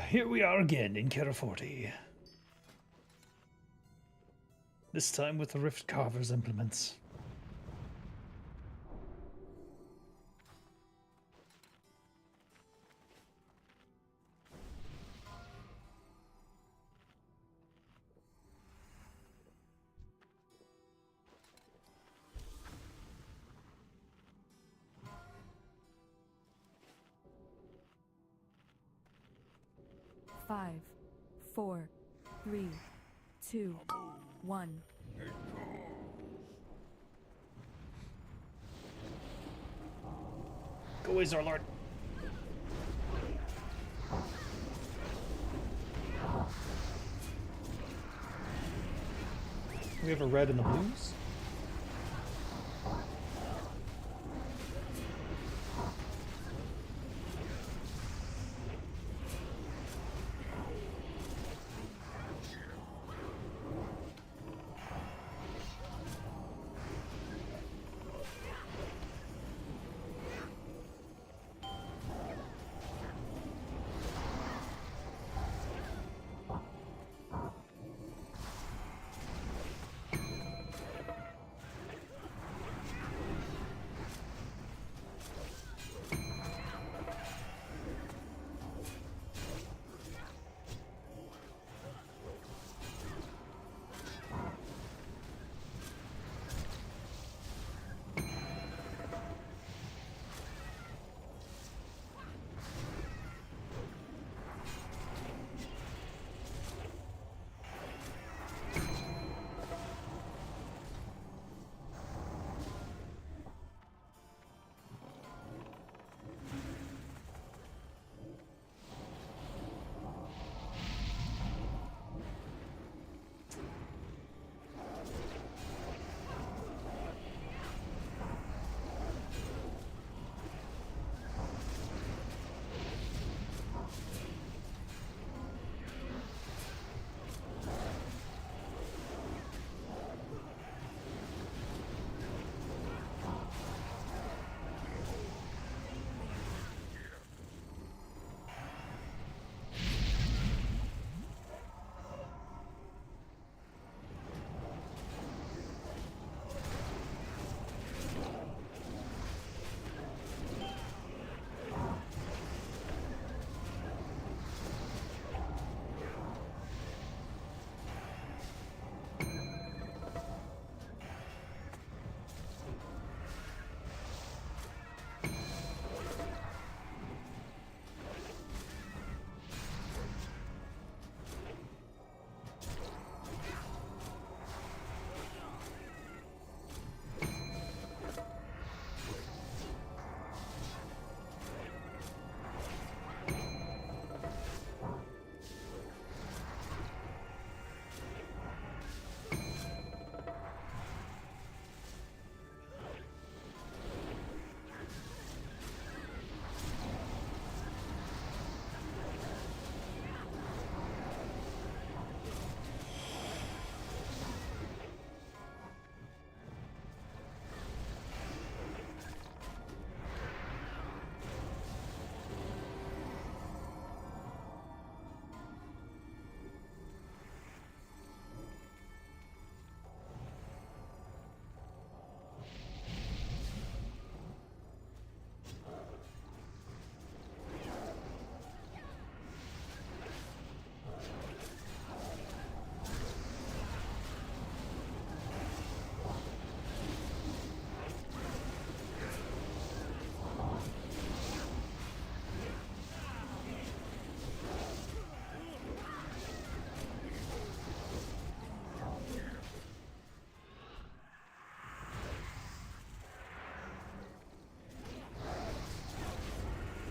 here we are again in Kara40. This time with the Riftcarver's implements. Five, 4, 3, 2, 1. Go away, Zorlord. We have a red and the blues?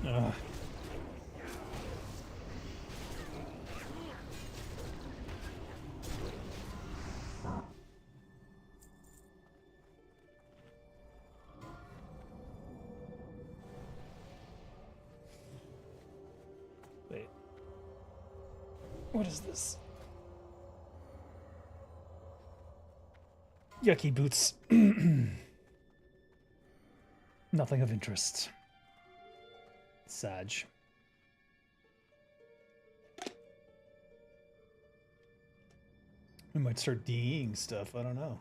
Ugh. Wait. What is this? Yucky boots. Nothing of interest. Sag. We might start DEing stuff, I don't know.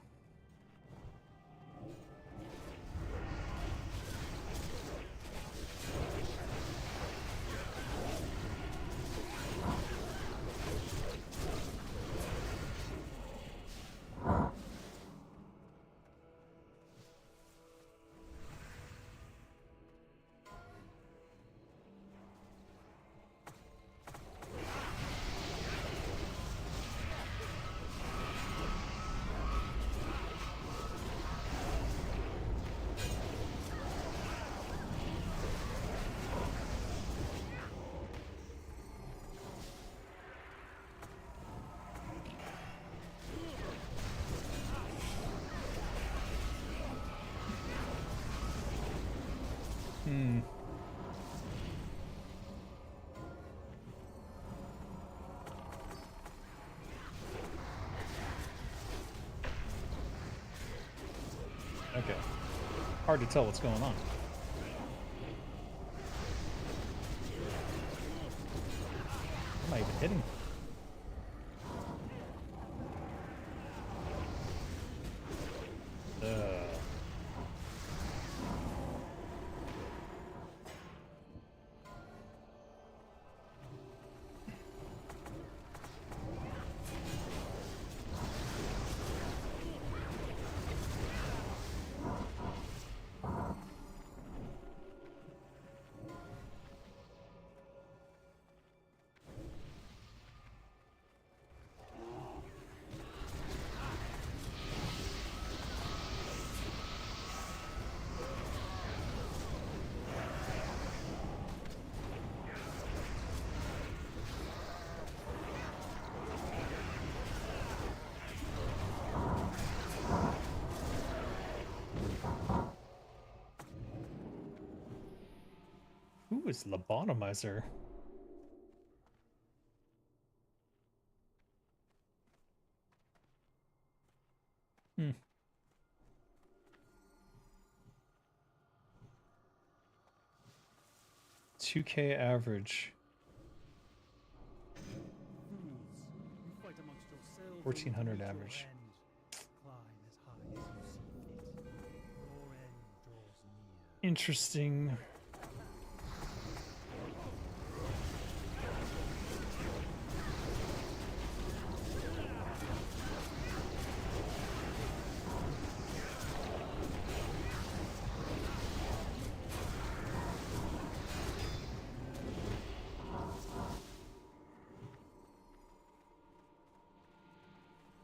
Hmm. Okay. Hard to tell what's going on. Am I even hitting? Who is lobotomizer? Hmm. 2K average. 1400 average. Interesting.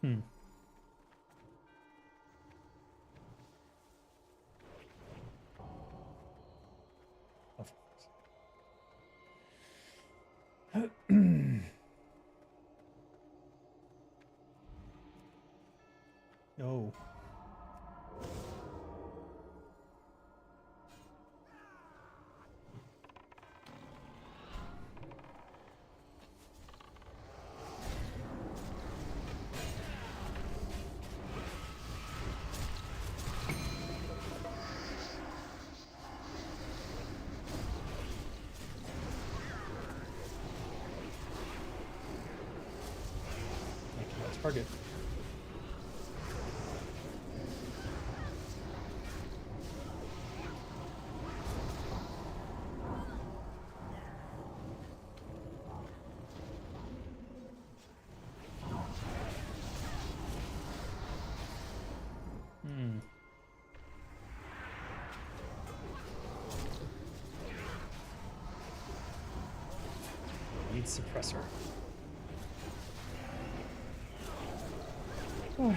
Hmm. Oh. Target. Hmm. Need suppressor. Oh.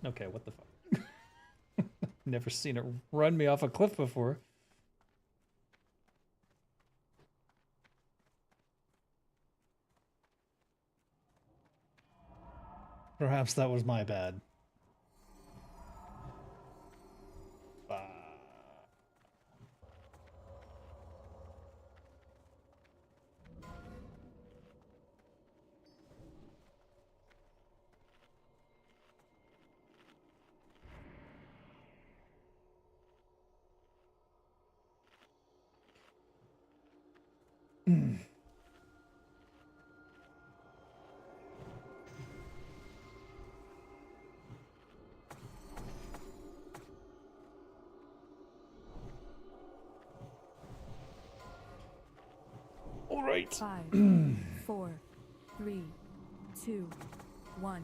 Okay, what the fuck? Never seen it run me off a cliff before. Perhaps that was my bad. Fight. 5, 4, 3, 2, 1.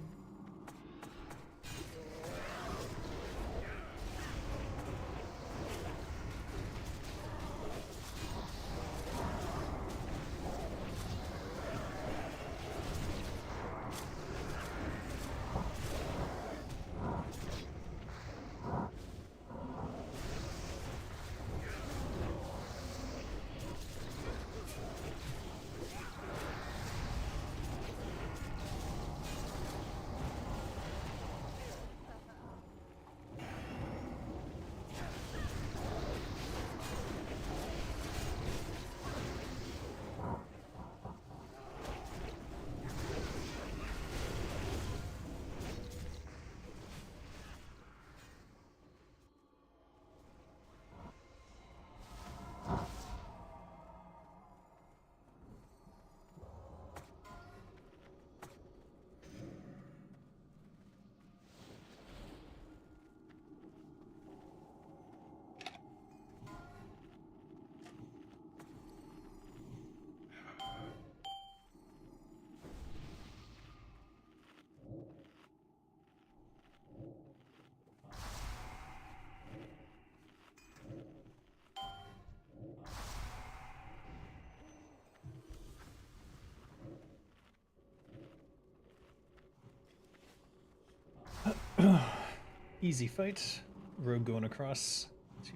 Easy fight. Rogue going across to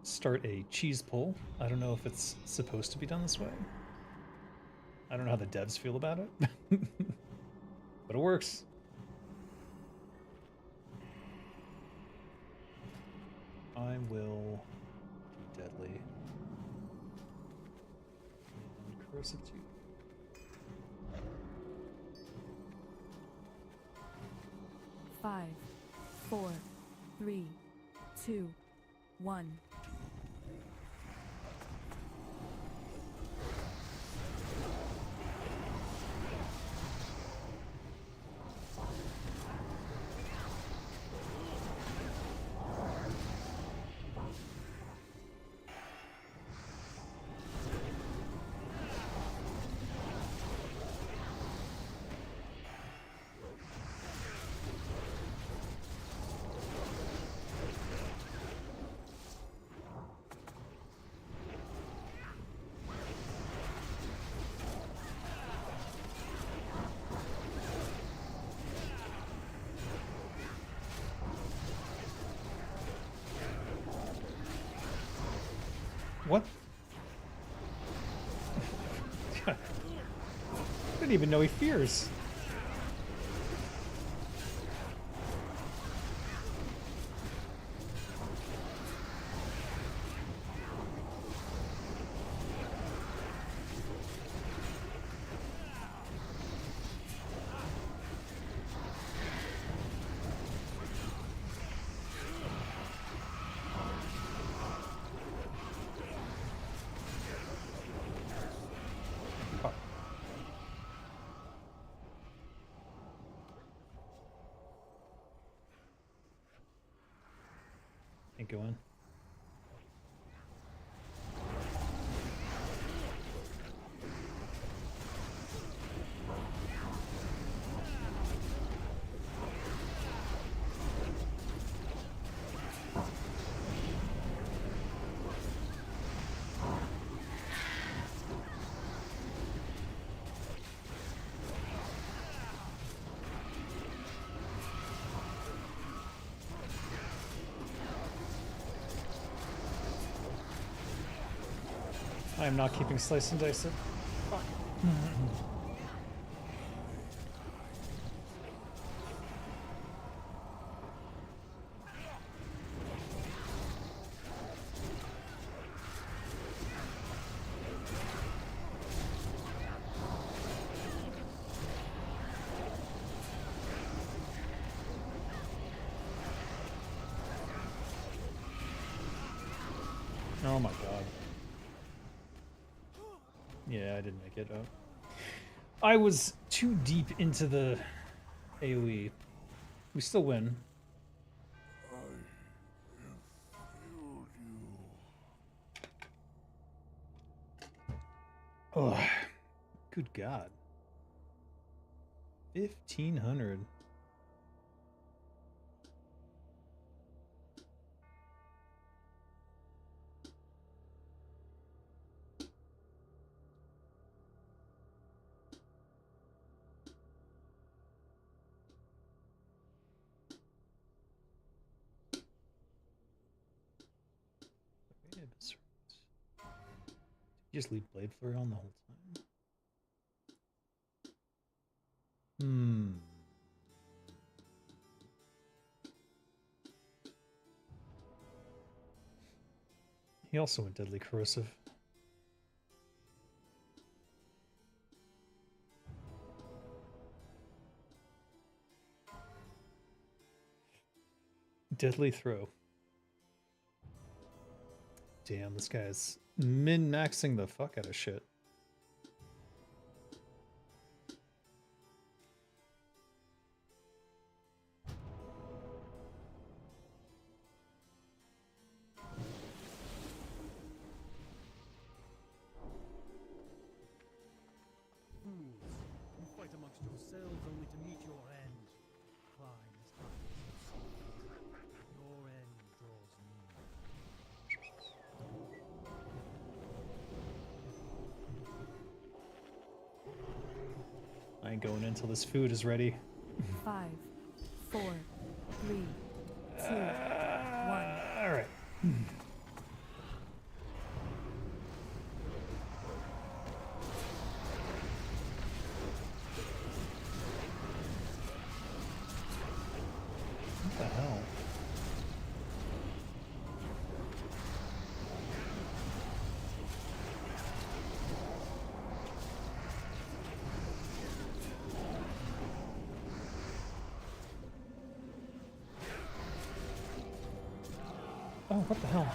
start a cheese pull. I don't know if it's supposed to be done this way. I don't know how the devs feel about it, but it works. I will be deadly. And corrosive too. Five, 4, 3, 2, 1. What? I didn't even know he fears. Can't go in. I am not keeping slice and dice it. Fuck. Oh my god. Yeah, I didn't make it out. I was too deep into the AoE. We still win. Oh, good God. 1,500. You just leave Blade Flurry on the whole time? He also went Deadly Corrosive. Deadly Throw. Damn, this guy's min-maxing the fuck out of shit. Fools, you fight amongst yourselves only to meet your end. Climb as high as you see. Your end draws near. I ain't going until this food is ready. 5, 4, 3, 2, 1. Alright. What the hell? Oh, what the hell?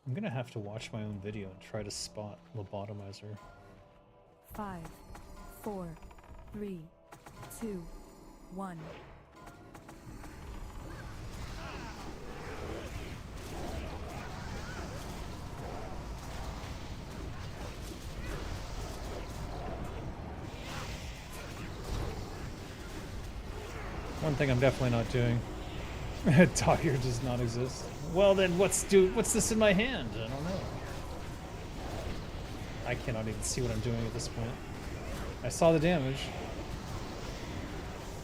I'm gonna have to watch my own video and try to spot Lobotomizer. 5, 4, 3, 2, 1. One thing I'm definitely not doing. Dagger does not exist. Well then, what's this in my hand? I don't know. I cannot even see what I'm doing at this point. I saw the damage.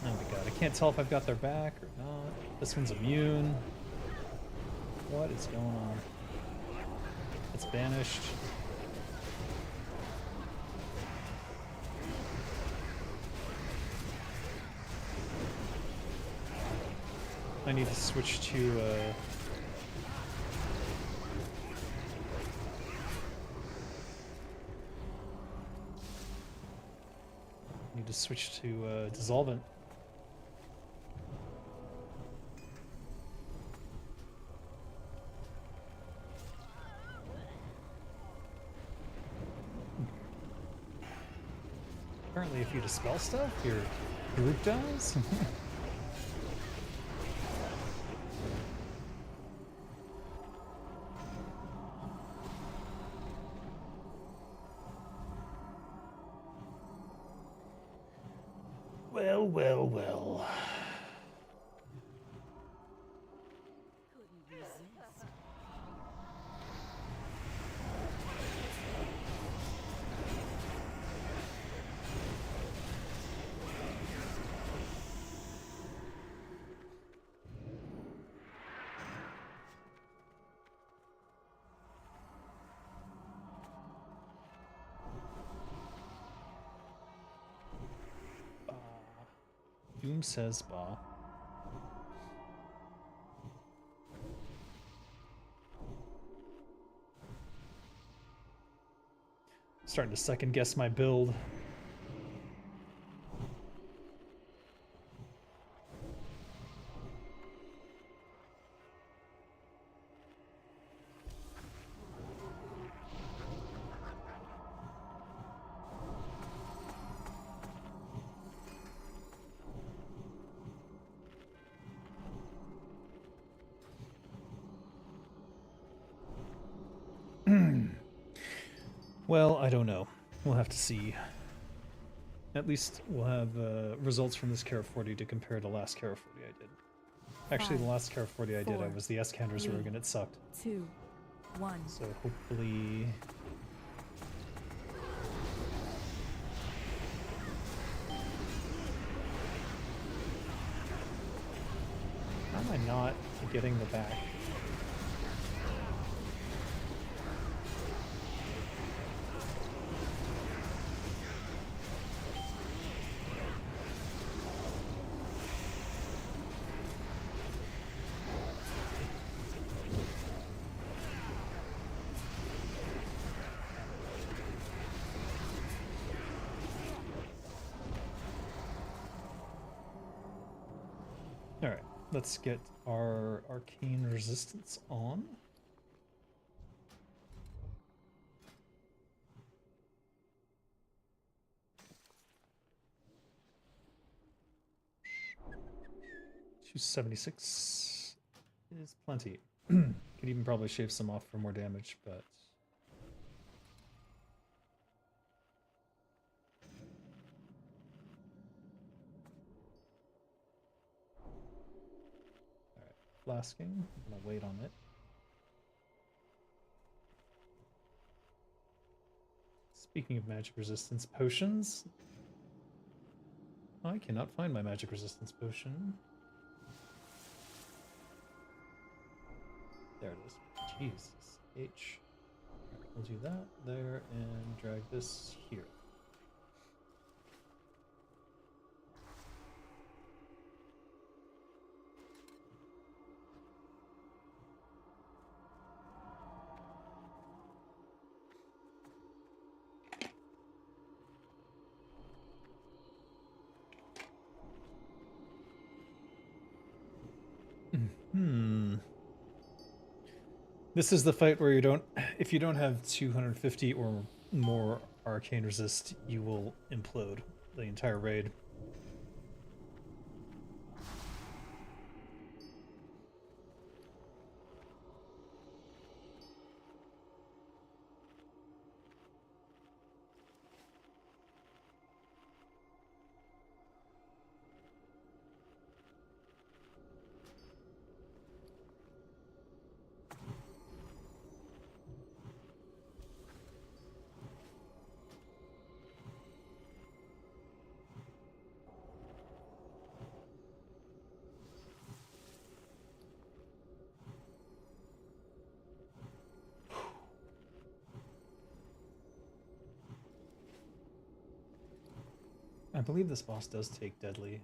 Oh my god, I can't tell if I've got their back or not. This one's immune. What is going on? It's banished. I need to switch to dissolvent. Apparently if you dispel stuff, your group dies. Well, well, well. Couldn't resist. Doom says spa. Starting to second guess my build. Well, I don't know. We'll have to see. At least we'll have results from this Kara40 to compare to last Kara40 I did. Actually, the last Kara40 I did, I was the Escander's Rogue and it sucked. 2, 1. So hopefully... How am I not getting the back? Alright, let's get our arcane resistance on. $276 is plenty. Could even probably shave some off for more damage, but... Flasking. I'm gonna wait on it. Speaking of magic resistance potions, I cannot find my magic resistance potion. There it is. Jesus H. Right, we'll do that there and drag this here. This is the fight where you don't, if you don't have 250 or more arcane resist, you will implode the entire raid. I believe this boss does take deadly.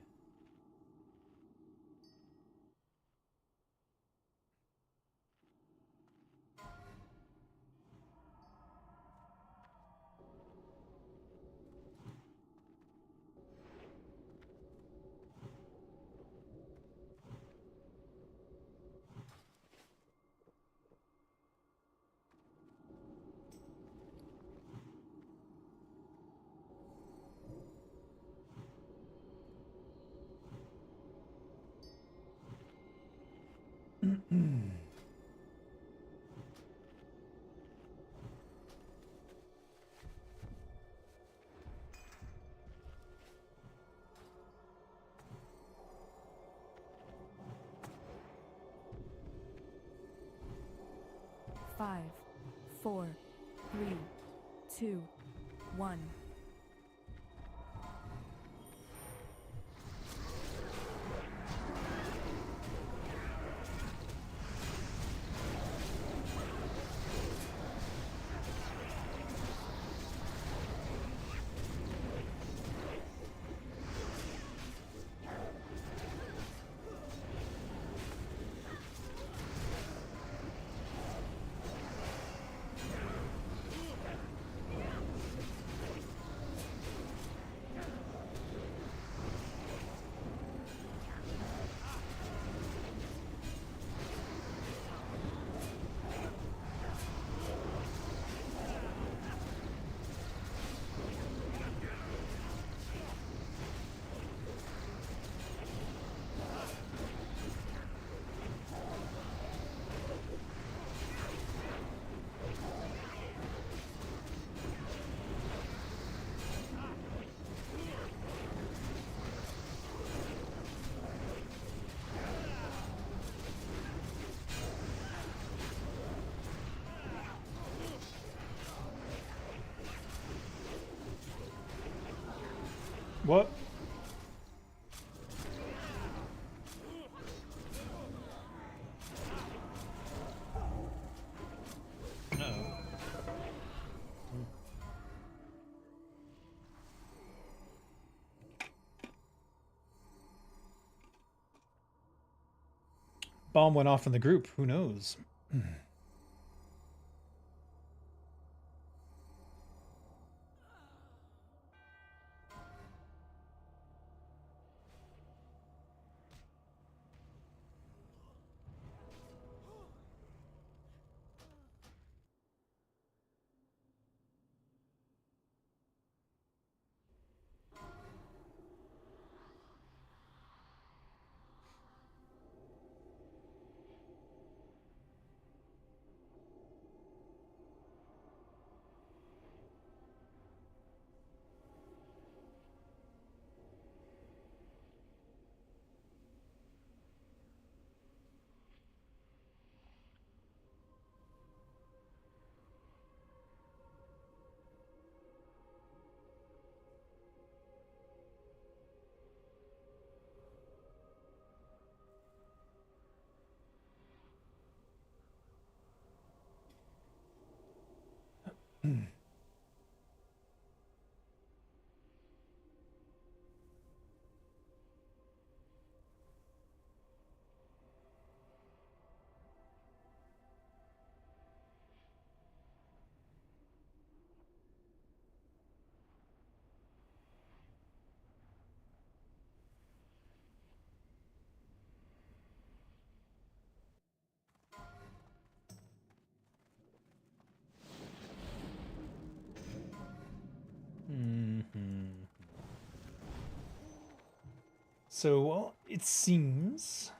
Five, 4, 3, 2, 1. What? No. Bomb went off in the group. Who knows? So, well, it seems...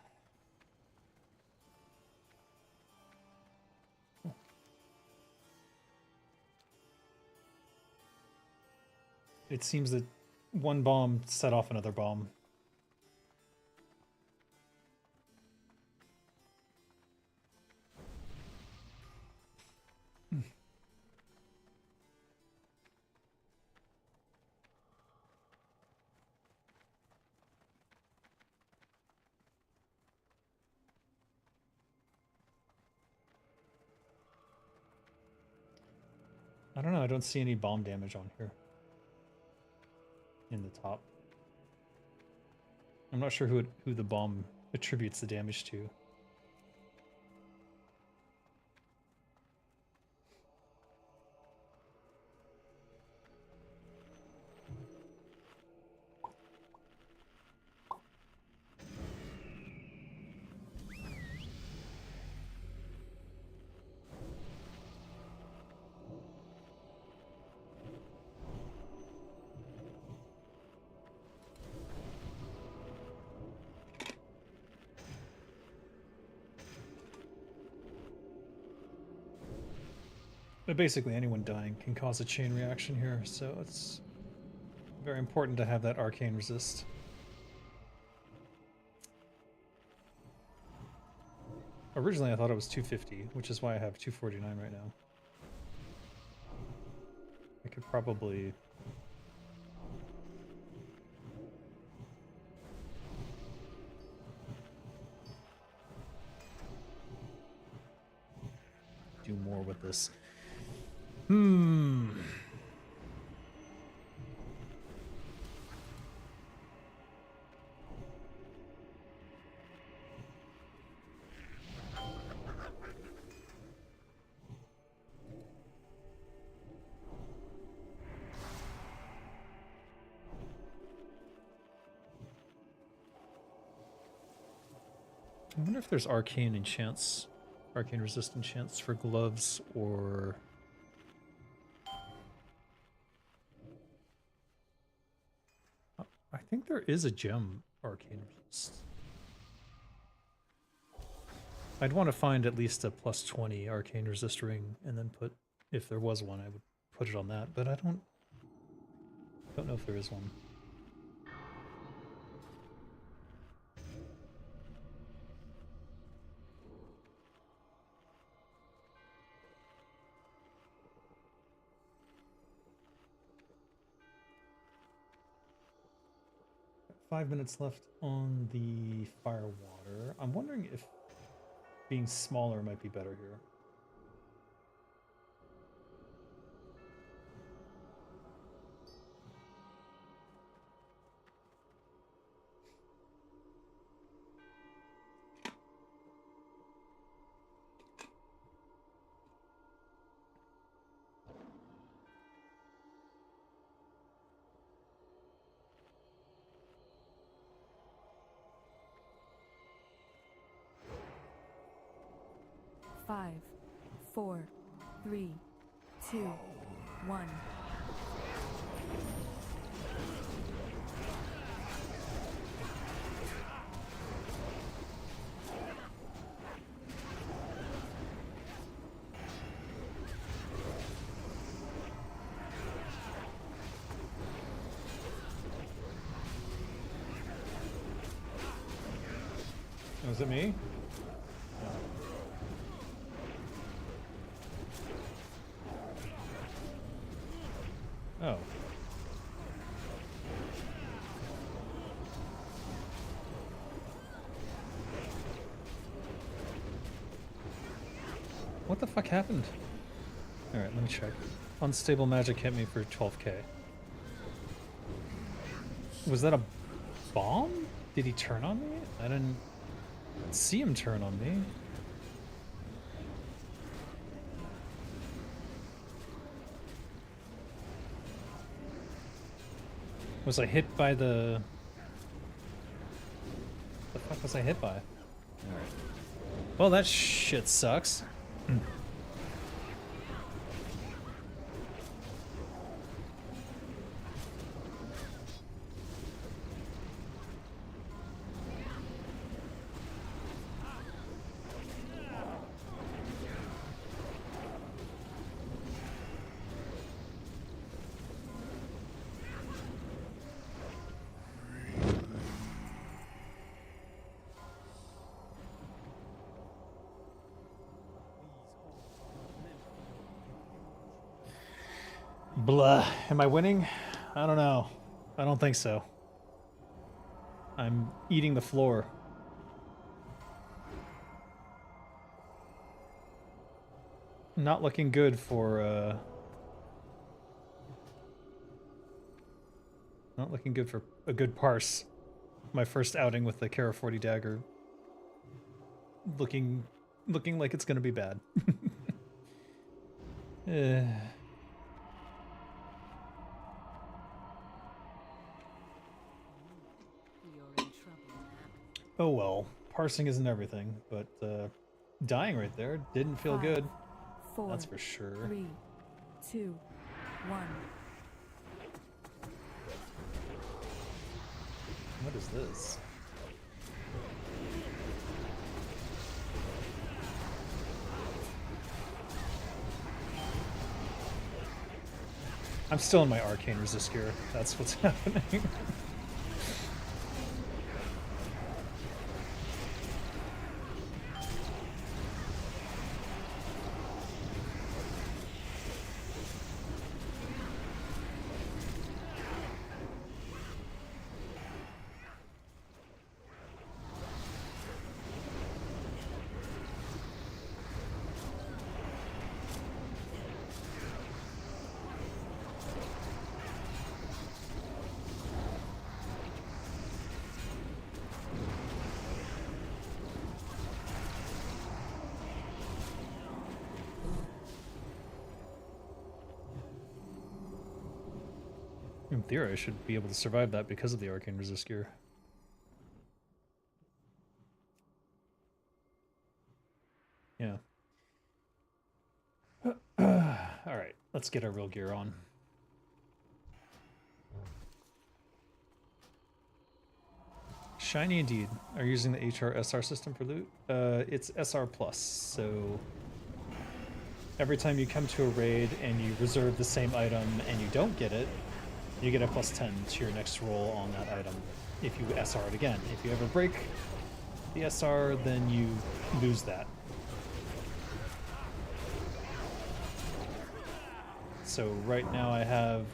It seems that one bomb set off another bomb. I don't know, I don't see any bomb damage on here. In the top. I'm not sure who the bomb attributes the damage to. But basically anyone dying can cause a chain reaction here, so it's very important to have that arcane resist. Originally I thought it was 250, which is why I have 249 right now. I could probably... do more with this. I wonder if there's arcane enchants, arcane resist enchants for gloves or... I think there is a gem arcane resist. I'd want to find at least a plus 20 arcane resist ring and then put, if there was one, I would put it on that, but I don't know if there is one. 5 minutes left on the fire water. I'm wondering if being smaller might be better here. Five, 4, 3, 2, 1. Was it me? Oh. What the fuck happened? Alright, let me check. Unstable magic hit me for 12k. Was that a bomb? Did he turn on me? I didn't see him turn on me. Was I hit by the... The fuck was I hit by? Alright. Well, that shit sucks. Blah. Am I winning? I don't know. I don't think so. I'm eating the floor. Not looking good for, not looking good for a good parse. My first outing with the Kara40 dagger. Looking like it's gonna be bad. Oh well, parsing isn't everything, but dying right there didn't feel 5, good. 4, That's for sure. 3, 2, 1. What is this? I'm still in my arcane resist gear. That's what's happening. In theory, I should be able to survive that because of the arcane resist gear. Yeah. Alright, let's get our real gear on. Shiny indeed. Are you using the HR/SR system for loot? It's SR+, so every time you come to a raid and you reserve the same item and you don't get it, you get a +10 to your next roll on that item if you SR it again. If you ever break the SR, then you lose that. So right now I have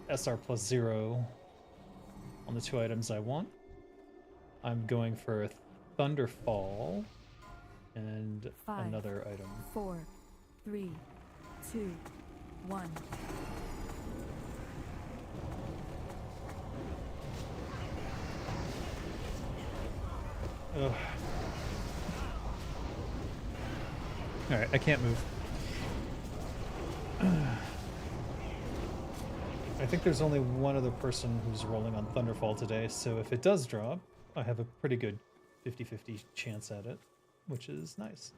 SR +0, on the 2 items I want. I'm going for a Thunderfall and 5, another item. 4, 3, 2, 1. Ugh. Alright, I can't move. I think there's only one other person who's rolling on Thunderfall today, so if it does drop, I have a pretty good 50-50 chance at it, which is nice.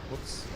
Whoops.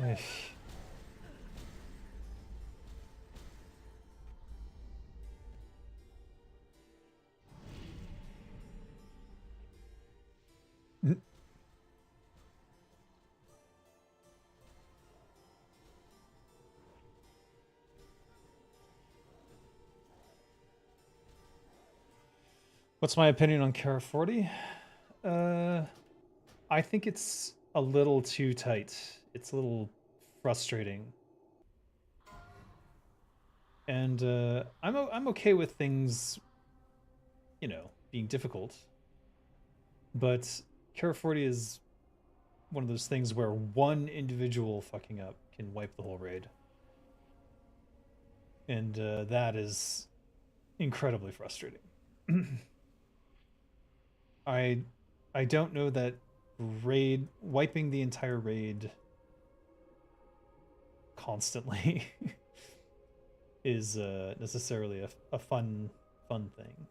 Ugh. What's my opinion on Kara40? I think it's a little too tight. It's a little frustrating. And I'm okay with things, you know, being difficult. But Kara40 is one of those things where one individual fucking up can wipe the whole raid. And that is incredibly frustrating. I don't know that wiping the entire raid constantly is necessarily a fun thing.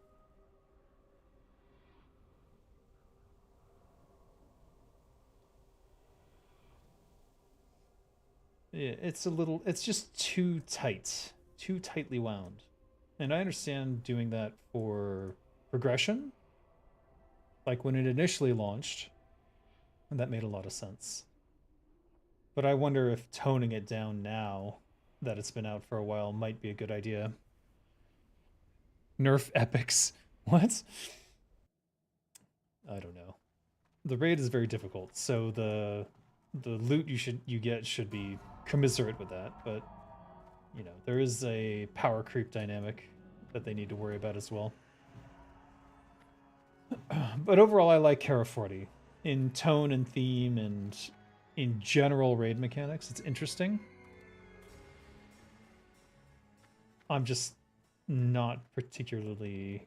Yeah, it's just too tight, too tightly wound. And I understand doing that for progression. Like when it initially launched, and that made a lot of sense. But I wonder if toning it down now that it's been out for a while might be a good idea. Nerf epics. What? I don't know. The raid is very difficult, so the loot you get should be commiserate with that, but you know, there is a power creep dynamic that they need to worry about as well. But overall, I like Kara40. In tone and theme and in general raid mechanics, it's interesting. I'm just not particularly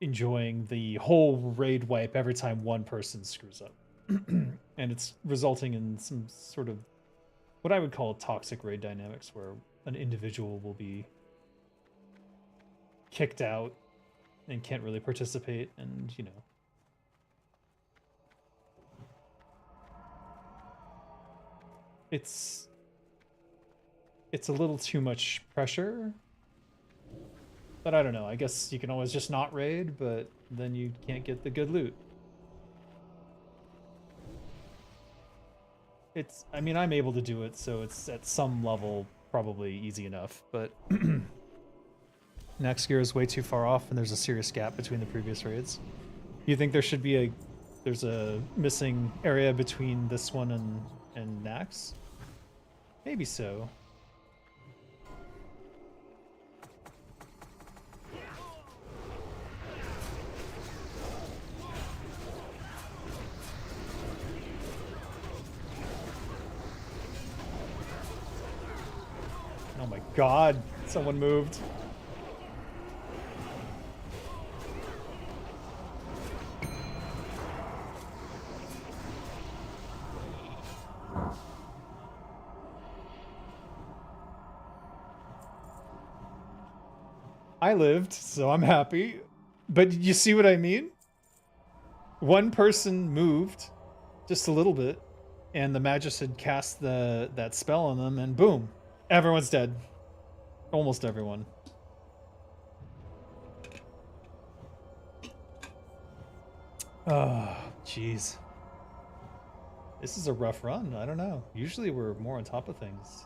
enjoying the whole raid wipe every time one person screws up. And it's resulting in some sort of what I would call toxic raid dynamics where an individual will be kicked out and can't really participate, and you know, it's a little too much pressure. But I don't know, I guess you can always just not raid, but then you can't get the good loot. It's, I mean, I'm able to do it, so it's at some level probably easy enough, but next gear is way too far off and there's a serious gap between the previous raids. You think there should be there's a missing area between this one and Nax? Maybe so. Oh my god, someone moved. I lived, so I'm happy. But you see what I mean? One person moved just a little bit, and the Magus had cast that spell on them, and boom, everyone's dead. Almost everyone. Oh, jeez. This is a rough run. I don't know. Usually we're more on top of things.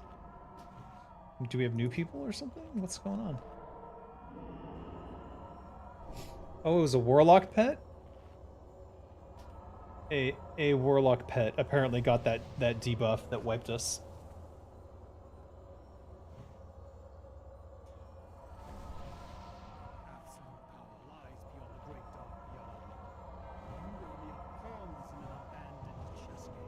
Do we have new people or something? What's going on? Oh, it was a warlock pet? A warlock pet apparently got that debuff that wiped us. Absolute power lies beyond the great dark beyond. You were mere pawns in an abandoned chess game.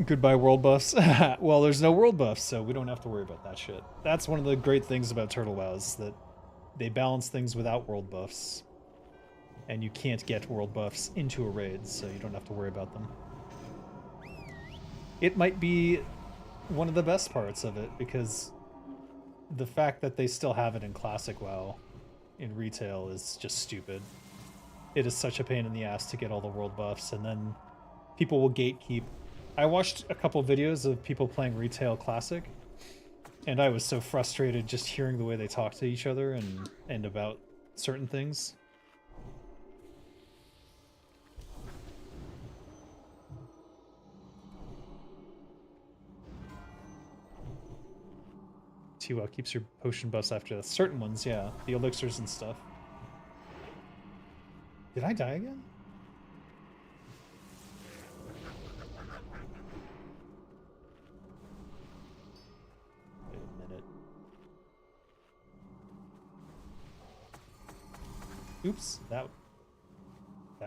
Goodbye world buffs. Well, there's no world buffs, so we don't have to worry about that shit. That's one of the great things about Turtle WoW is that they balance things without world buffs. And you can't get world buffs into a raid, so you don't have to worry about them. It might be one of the best parts of it, because the fact that they still have it in Classic WoW in retail is just stupid. It is such a pain in the ass to get all the world buffs, and then people will gatekeep. I watched a couple videos of people playing retail Classic, and I was so frustrated just hearing the way they talk to each other and about certain things. T-Wow keeps your potion buffs after that. Certain ones, yeah. The elixirs and stuff. Did I die again? Wait a minute. Oops, that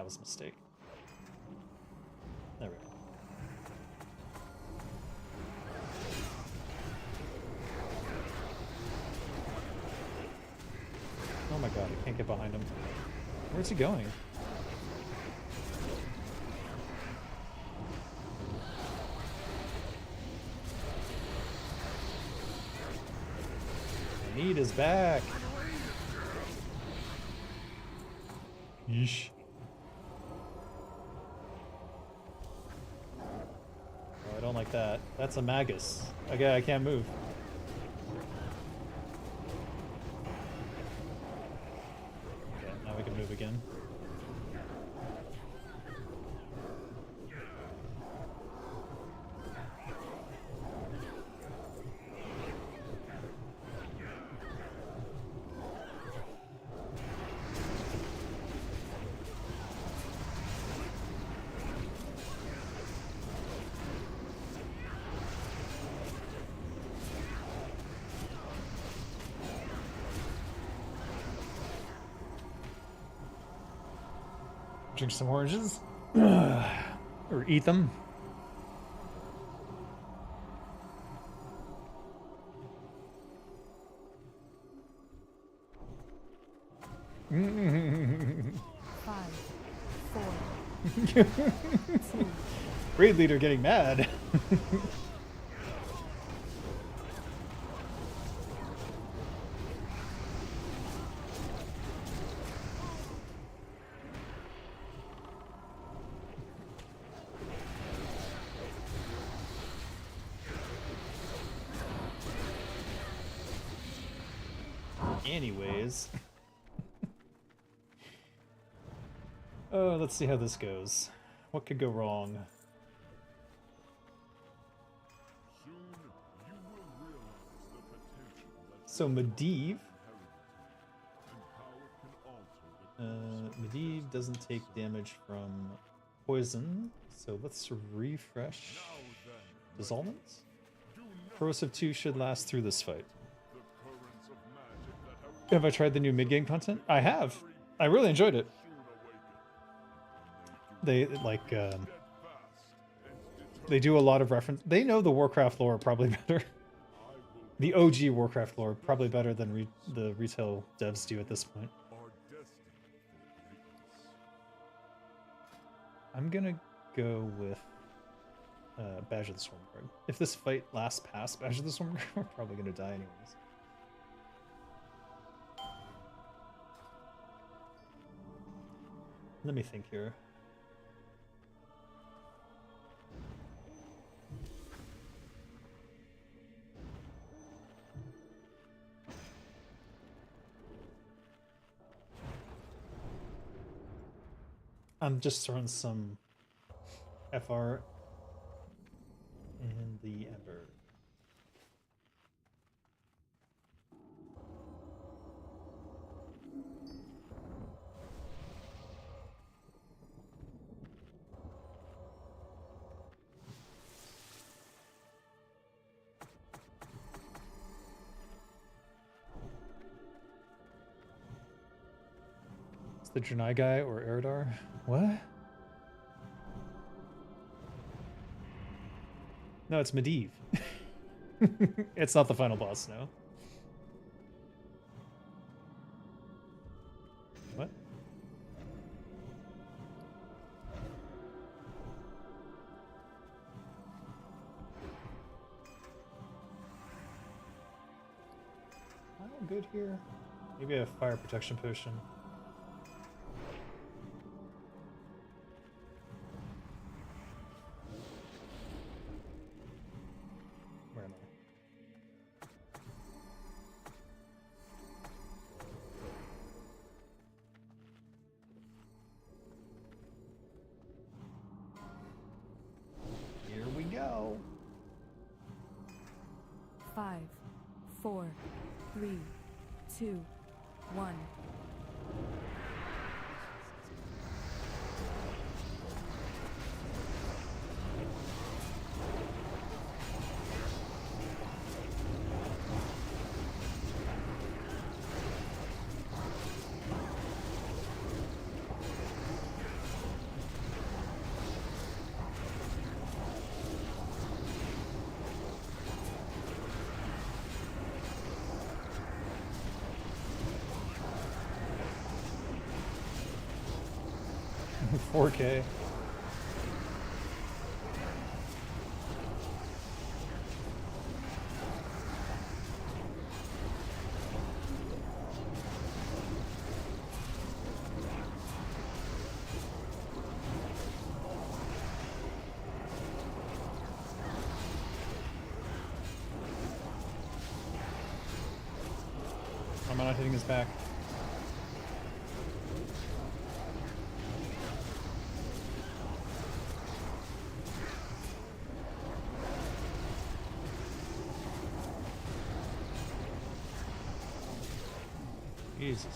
was a mistake. There we go. Oh my god, I can't get behind him. Where's he going? I need his back. Yeesh. Oh, I don't like that. That's a Magus. Okay, I can't move. Okay, now we can move again. Drink some oranges. Or eat them. Five, four, two, Raid leader getting mad. Anyways. Oh, let's see how this goes. What could go wrong? So Medivh. Medivh doesn't take damage from poison, so let's refresh. Dissolvent? Corrosive 2 should last through this fight. Have I tried the new mid-game content? I have. I really enjoyed it. They they do a lot of reference. They know the Warcraft lore probably better. The OG Warcraft lore probably better than the retail devs do at this point. I'm gonna go with Badge of the Stormguard. If this fight lasts past Badge of the Stormguard, we're probably gonna die anyways. Let me think here. I'm just throwing some FR in the Ember. It's the Janai guy or Eridar? What? No, it's Medivh. It's not the final boss, no. What? I'm good here. Maybe a fire protection potion. Where am I? Here we go. 5, 4, 3, 2, 1. $4K. I'm not hitting his back. Jesus.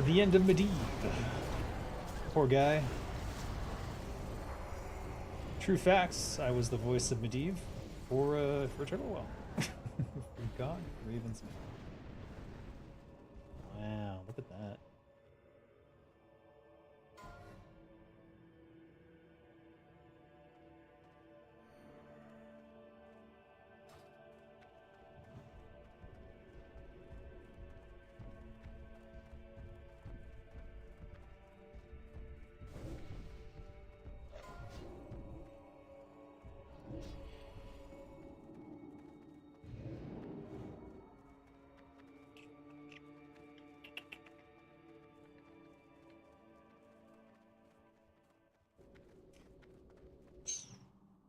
The end of Medivh. Poor guy. True facts, I was the voice of Medivh for Turtle Well. God, Raven's. Wow, look at that.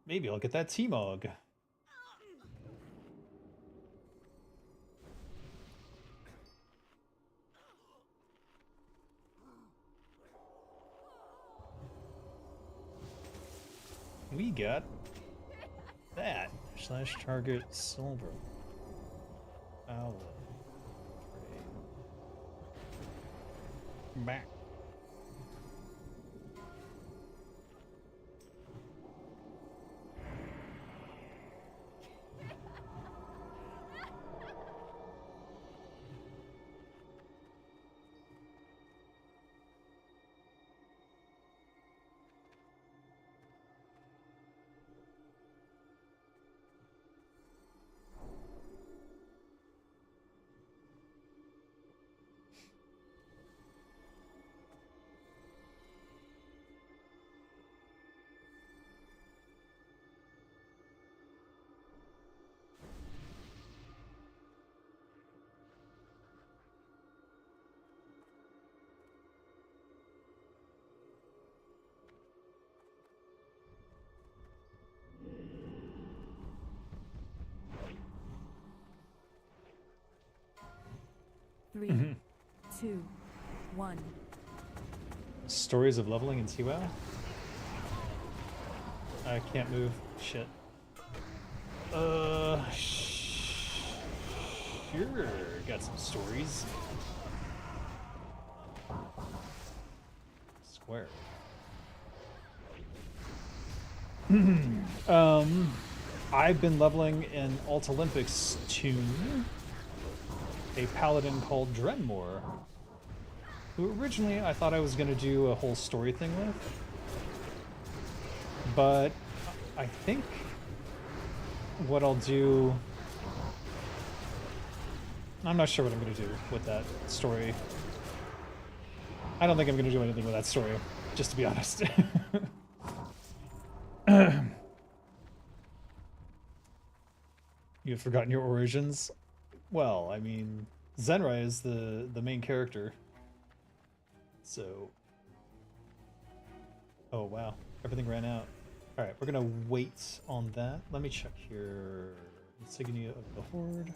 Maybe I'll get that T-Mog. We got that. Slash target silver. Owl. Back. Three, 2, 1. Stories of leveling in TWoW? I can't move. Shit. Sure. Got some stories. Square. I've been leveling in Alt Olympics Tune a paladin called Drenmore, who originally I thought I was going to do a whole story thing with, but I think what I'll do, I'm not sure what I'm going to do with that story. I don't think I'm going to do anything with that story, just to be honest. You've forgotten your origins? Well, I mean, Zenrai is the main character. So... Oh, wow. Everything ran out. Alright, we're gonna wait on that. Let me check here. Insignia of the Horde.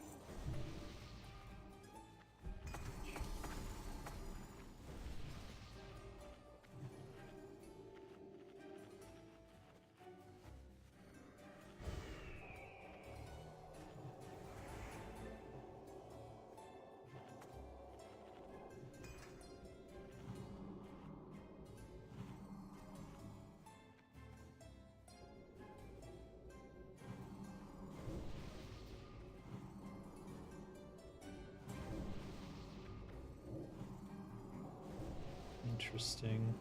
Interesting.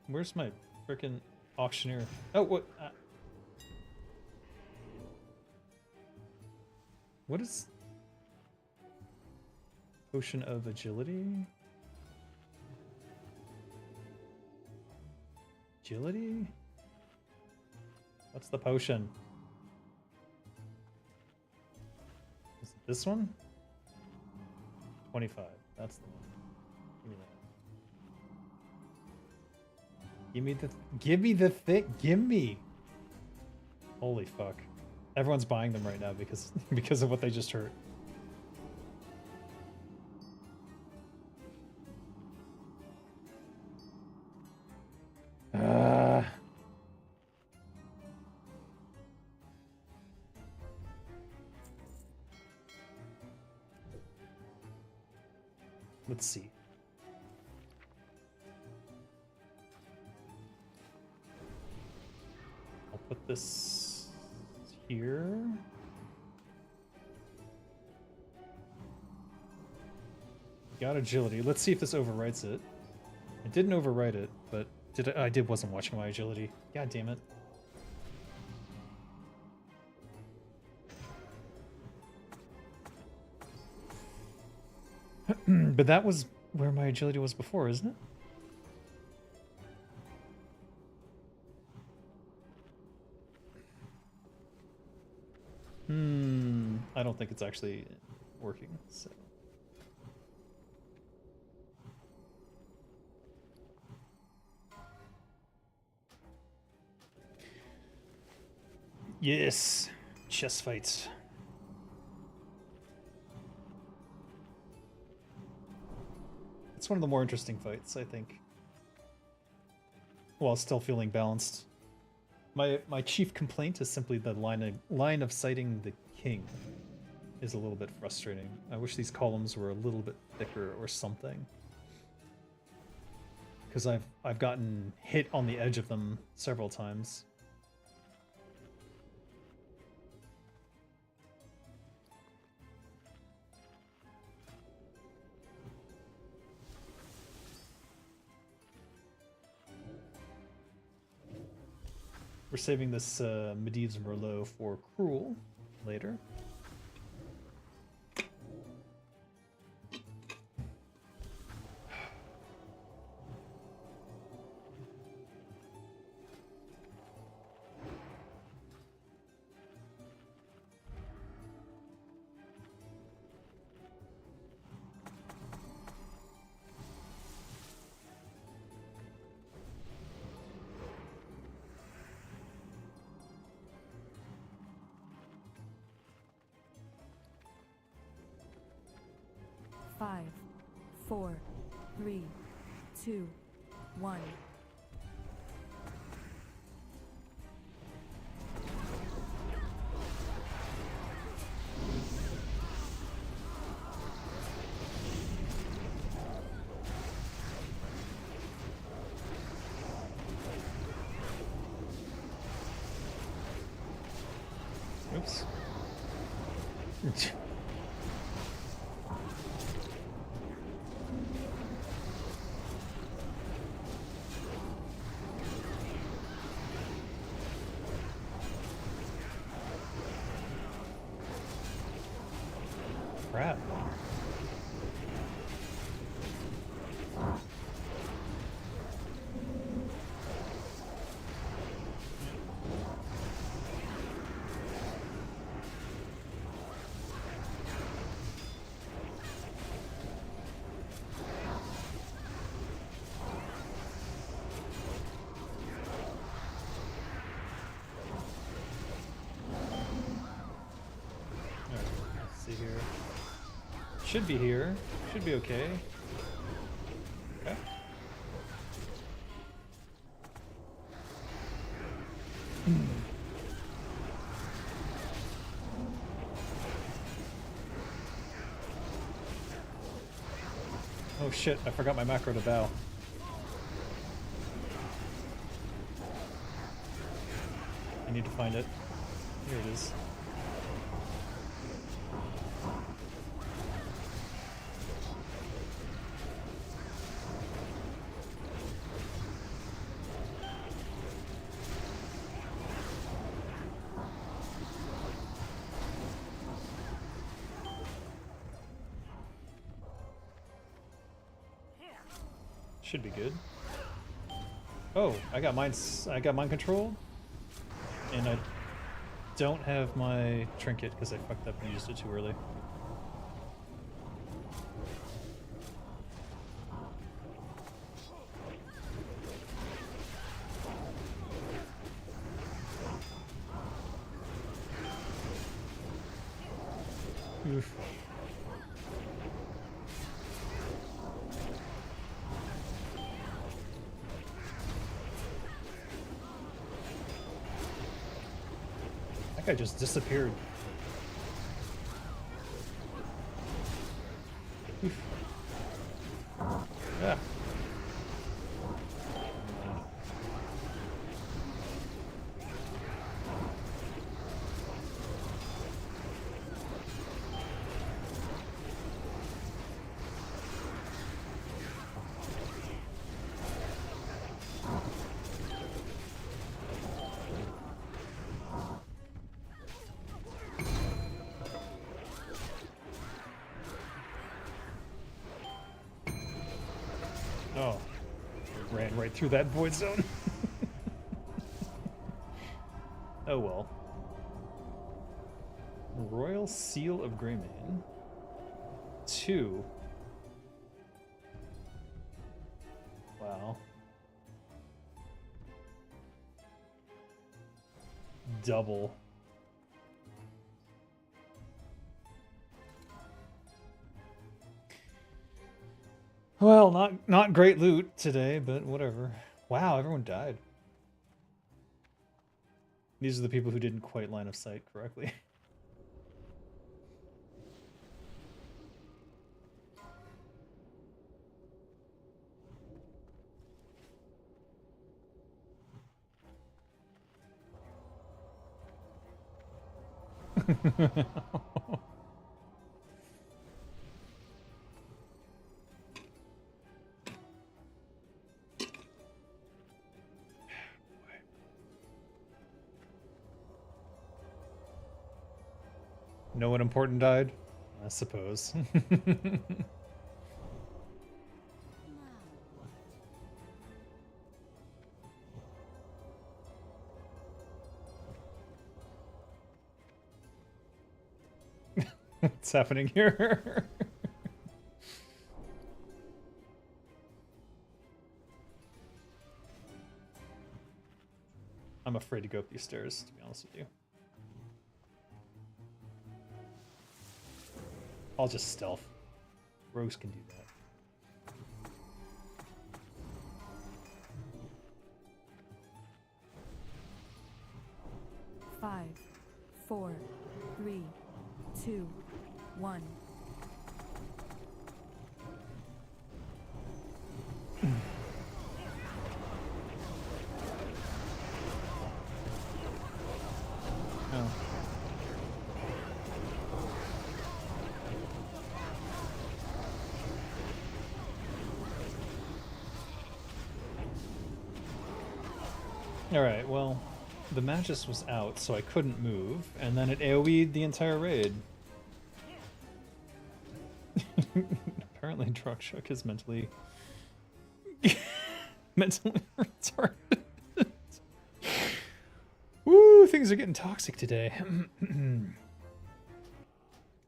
Where's my frickin' auctioneer? Oh, what? What is potion of agility? Agility? What's the potion? Is it this one? 25. That's the one. Give me that. Give me the thick. Give me. Holy fuck! Everyone's buying them right now because of what they just heard. Let's see. I'll put this here. Got agility. Let's see if this overwrites it. It didn't overwrite it, but I wasn't watching my agility. God damn it. But that was where my agility was before, isn't it? I don't think it's actually working, so Yes, chess fights. It's one of the more interesting fights, I think. While still feeling balanced. My chief complaint is simply the line of sighting the king is a little bit frustrating. I wish these columns were a little bit thicker or something. Because I've gotten hit on the edge of them several times. We're saving this Medivh's Merlot for Cruel later. Five, 4, 3, 2, 1. Oops. Crap. Let's see here. Should be here. Should be okay. Okay. Oh shit, I forgot my macro to bow. I need to find it. Here it is. Should be good. Oh, I got mine controlled, and I don't have my trinket because I fucked up and used it too early. Oof. That guy just disappeared. Oof. Yeah. Oh, ran right through that void zone. Oh well. Royal Seal of Greymane. 2. Wow. Double. Not great loot today, but whatever. Wow, everyone died. These are the people who didn't quite line of sight correctly. No one important died? I suppose. What's happening here? I'm afraid to go up these stairs, to be honest with you. I'll just stealth. Rogues can do that. Five, four, three, two, one. Oh. Alright, well, the Magus was out, so I couldn't move, and then it AoE'd the entire raid. Apparently Drugshuk is mentally... mentally retarded. Woo, things are getting toxic today.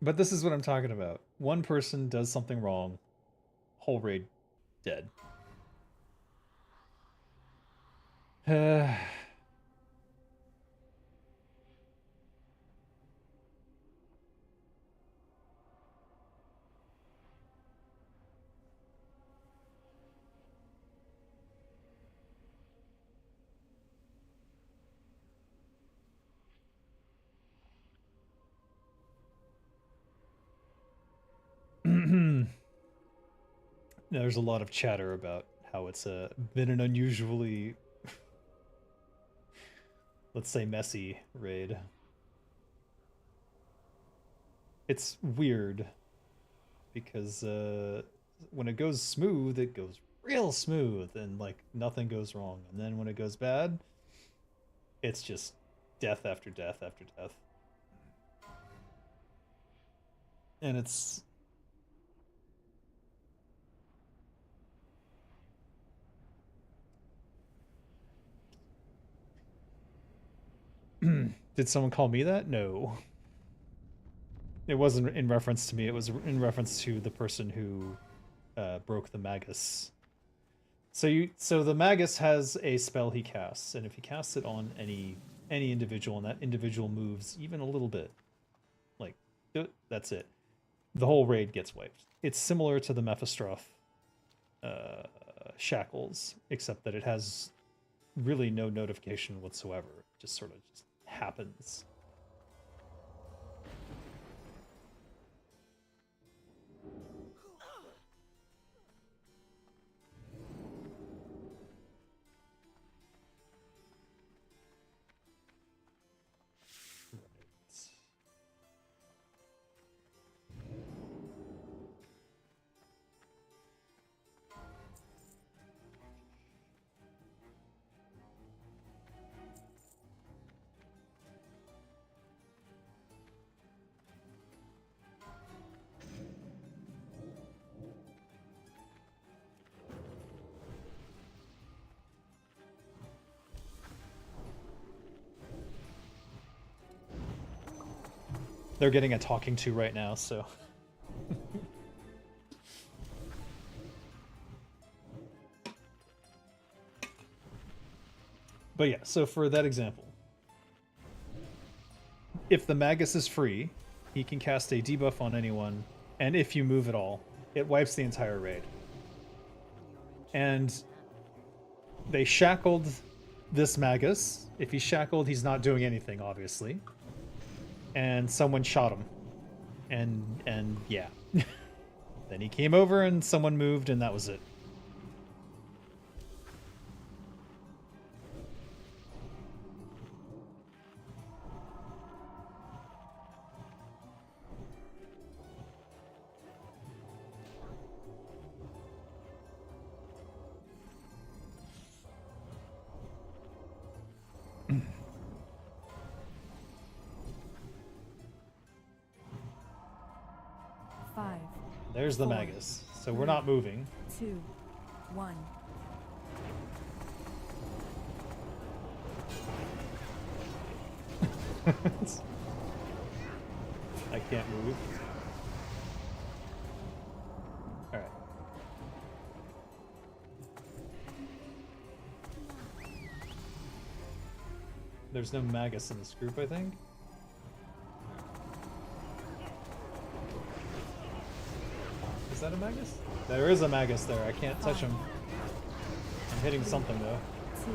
But this is what I'm talking about. One person does something wrong, whole raid dead. There's a lot of chatter about how it's been an unusually, let's say, messy raid. It's weird because when it goes smooth, it goes real smooth and like nothing goes wrong. And then when it goes bad, it's just death after death after death. And it's... Did someone call me that? No. It wasn't in reference to me, it was in reference to the person who broke the Magus. So the Magus has a spell he casts, and if he casts it on any individual and that individual moves even a little bit, like, that's it. The whole raid gets wiped. It's similar to the Mephistroph shackles, except that it has really no notification whatsoever. It just sort of just happens. They're getting a talking to right now, so... But yeah, so for that example, if the Magus is free, he can cast a debuff on anyone, and if you move at all, it wipes the entire raid. And they shackled this Magus. If he's shackled, he's not doing anything, obviously. And someone shot him. And yeah. Then he came over and someone moved and that was it. Five, There's the Four, Magus. So we're not moving. 2, 1. I can't move. Alright. There's no Magus in this group, I think. Is that a Magus? There is a Magus there. I can't touch him. I'm hitting something though. 2,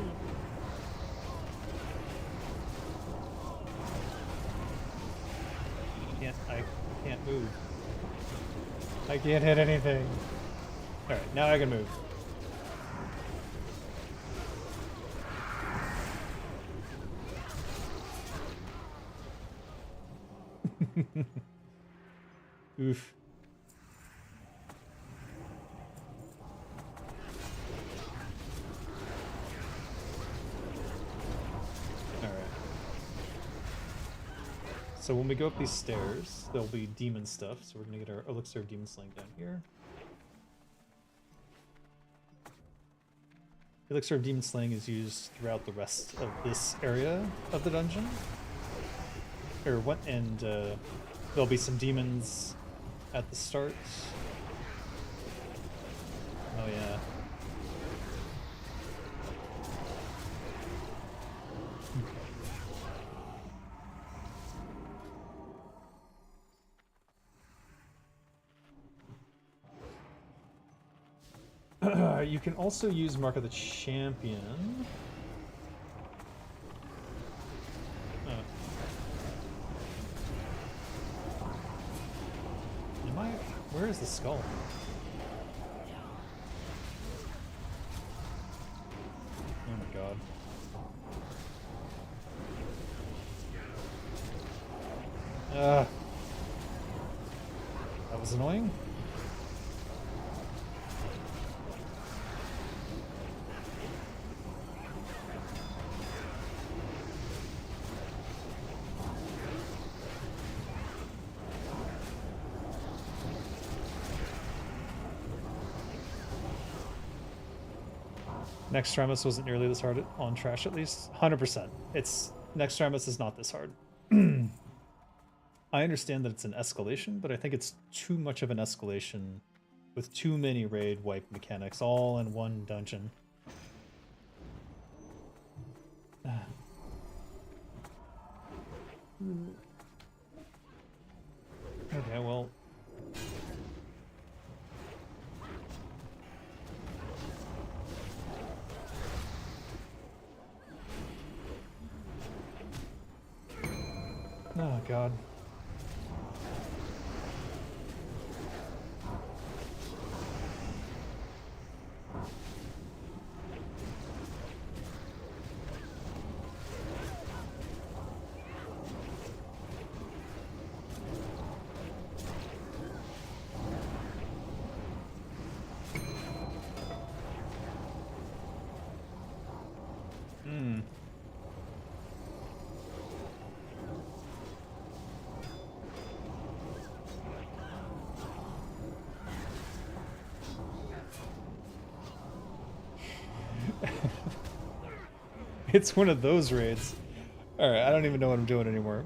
I can't move. I can't hit anything. Alright, now I can move. Oof. Alright. So when we go up these stairs, there'll be demon stuff, so we're gonna get our elixir of demon slaying down here. Elixir of demon slaying is used throughout the rest of this area of the dungeon. Or what? And there'll be some demons at the start. Oh yeah. You can also use Mark of the Champion. Where is the skull? Oh my god. That was annoying. Nextramus wasn't nearly this hard on trash, at least. 100%. Nextramus is not this hard. I understand that it's an escalation, but I think it's too much of an escalation with too many raid wipe mechanics all in one dungeon. Okay, well... Oh, God. It's one of those raids. Alright, I don't even know what I'm doing anymore.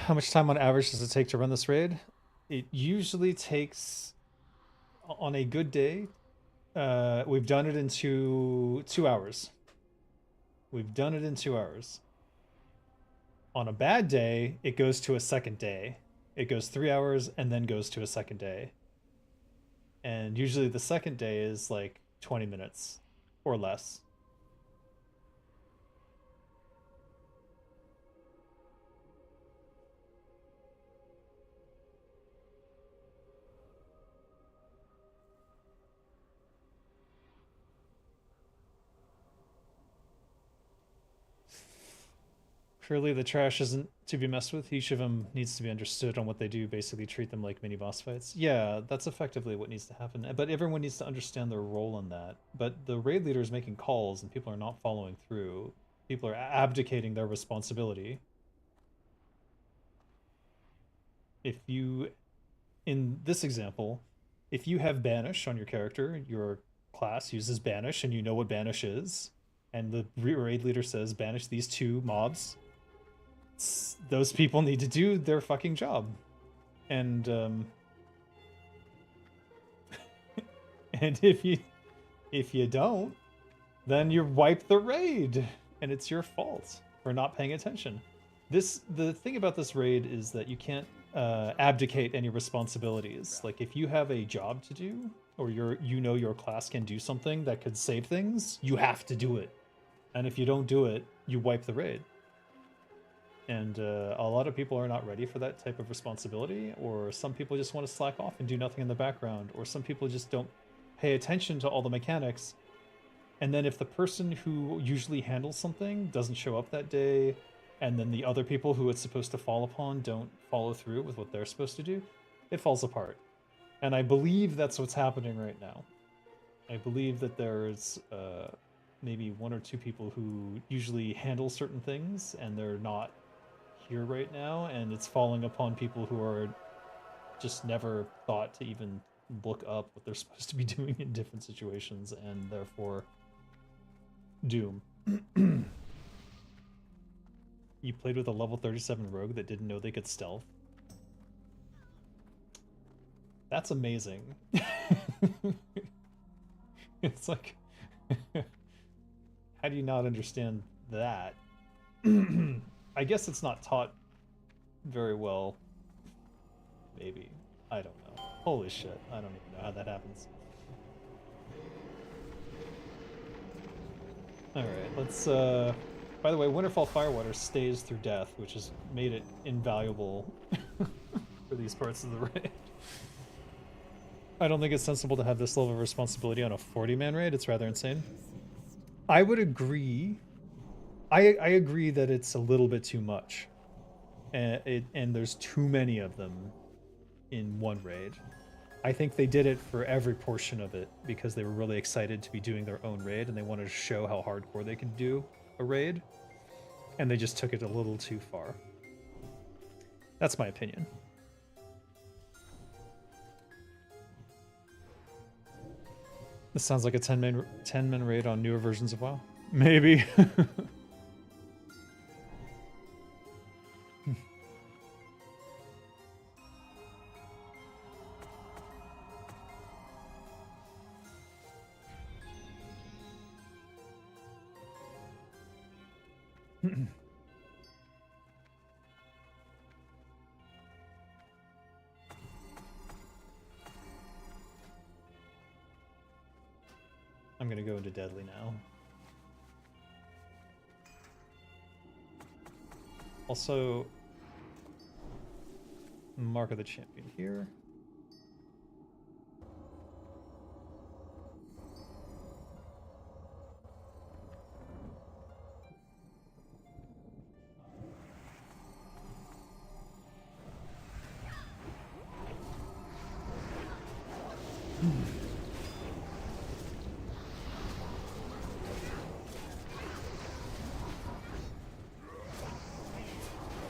how much time on average does it take to run this raid? It usually takes, on a good day, we've done it in 2 hours. We've done it in 2 hours. On a bad day, it goes to a second day. It goes 3 hours and then goes to a second day. And usually the second day is like 20 minutes or less. Clearly the trash isn't to be messed with. Each of them needs to be understood on what they do, basically treat them like mini boss fights. Yeah, that's effectively what needs to happen. But everyone needs to understand their role in that. But the raid leader is making calls and people are not following through. People are abdicating their responsibility. If you, in this example, if you have Banish on your character, your class uses Banish and you know what Banish is, and the raid leader says banish these 2 mobs, those people need to do their fucking job. And and if you don't, then you wipe the raid and it's your fault for not paying attention. The thing about this raid is that you can't abdicate any responsibilities. Like if you have a job to do, or your class can do something that could save things, you have to do it. And if you don't do it, you wipe the raid. And a lot of people are not ready for that type of responsibility, or some people just want to slack off and do nothing in the background, or some people just don't pay attention to all the mechanics. And then if the person who usually handles something doesn't show up that day, and then the other people who it's supposed to fall upon don't follow through with what they're supposed to do, it falls apart. And I believe that's what's happening right now. I believe that there's maybe 1 or 2 people who usually handle certain things, and they're not here right now, and it's falling upon people who are just never thought to even look up what they're supposed to be doing in different situations, and therefore doom. You played with a level 37 rogue that didn't know they could stealth? That's amazing. It's like, how do you not understand that? I guess it's not taught very well. Maybe. I don't know. Holy shit. I don't even know how that happens. Alright, let's, by the way, Winterfall Firewater stays through death, which has made it invaluable for these parts of the raid. I don't think it's sensible to have this level of responsibility on a 40-man raid. It's rather insane. I would agree. I agree that it's a little bit too much. And there's too many of them in one raid. I think they did it for every portion of it because they were really excited to be doing their own raid and they wanted to show how hardcore they could do a raid. And they just took it a little too far. That's my opinion. This sounds like a 10-man raid on newer versions of WoW. Maybe. I'm gonna go into Deadly now. Also, Mark of the Champion here.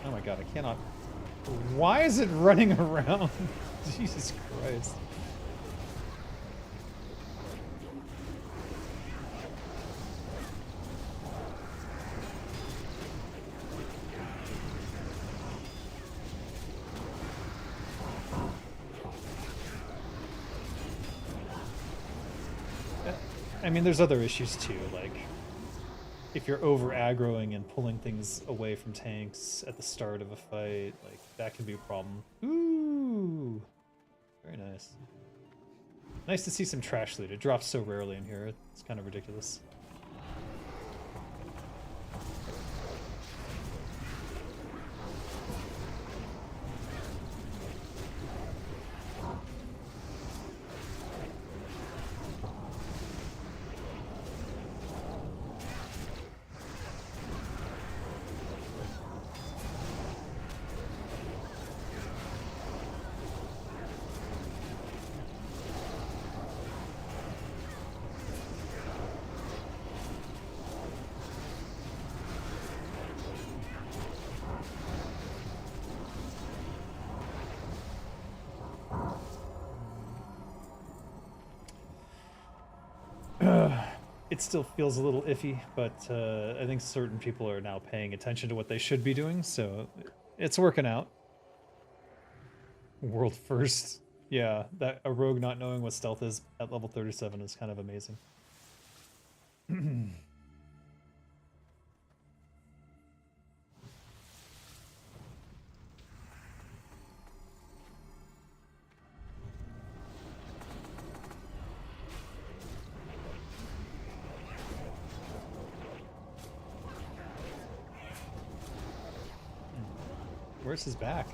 Oh my god, I cannot... Why is it running around? Jesus Christ. I mean, there's other issues too, like if you're over aggroing and pulling things away from tanks at the start of a fight, like that can be a problem. Ooh, very nice. Nice to see some trash loot. It drops so rarely in here. It's kind of ridiculous. It still feels a little iffy, but I think certain people are now paying attention to what they should be doing, so it's working out. World first. Yeah, that a rogue not knowing what stealth is at level 37 is kind of amazing. Where's his back?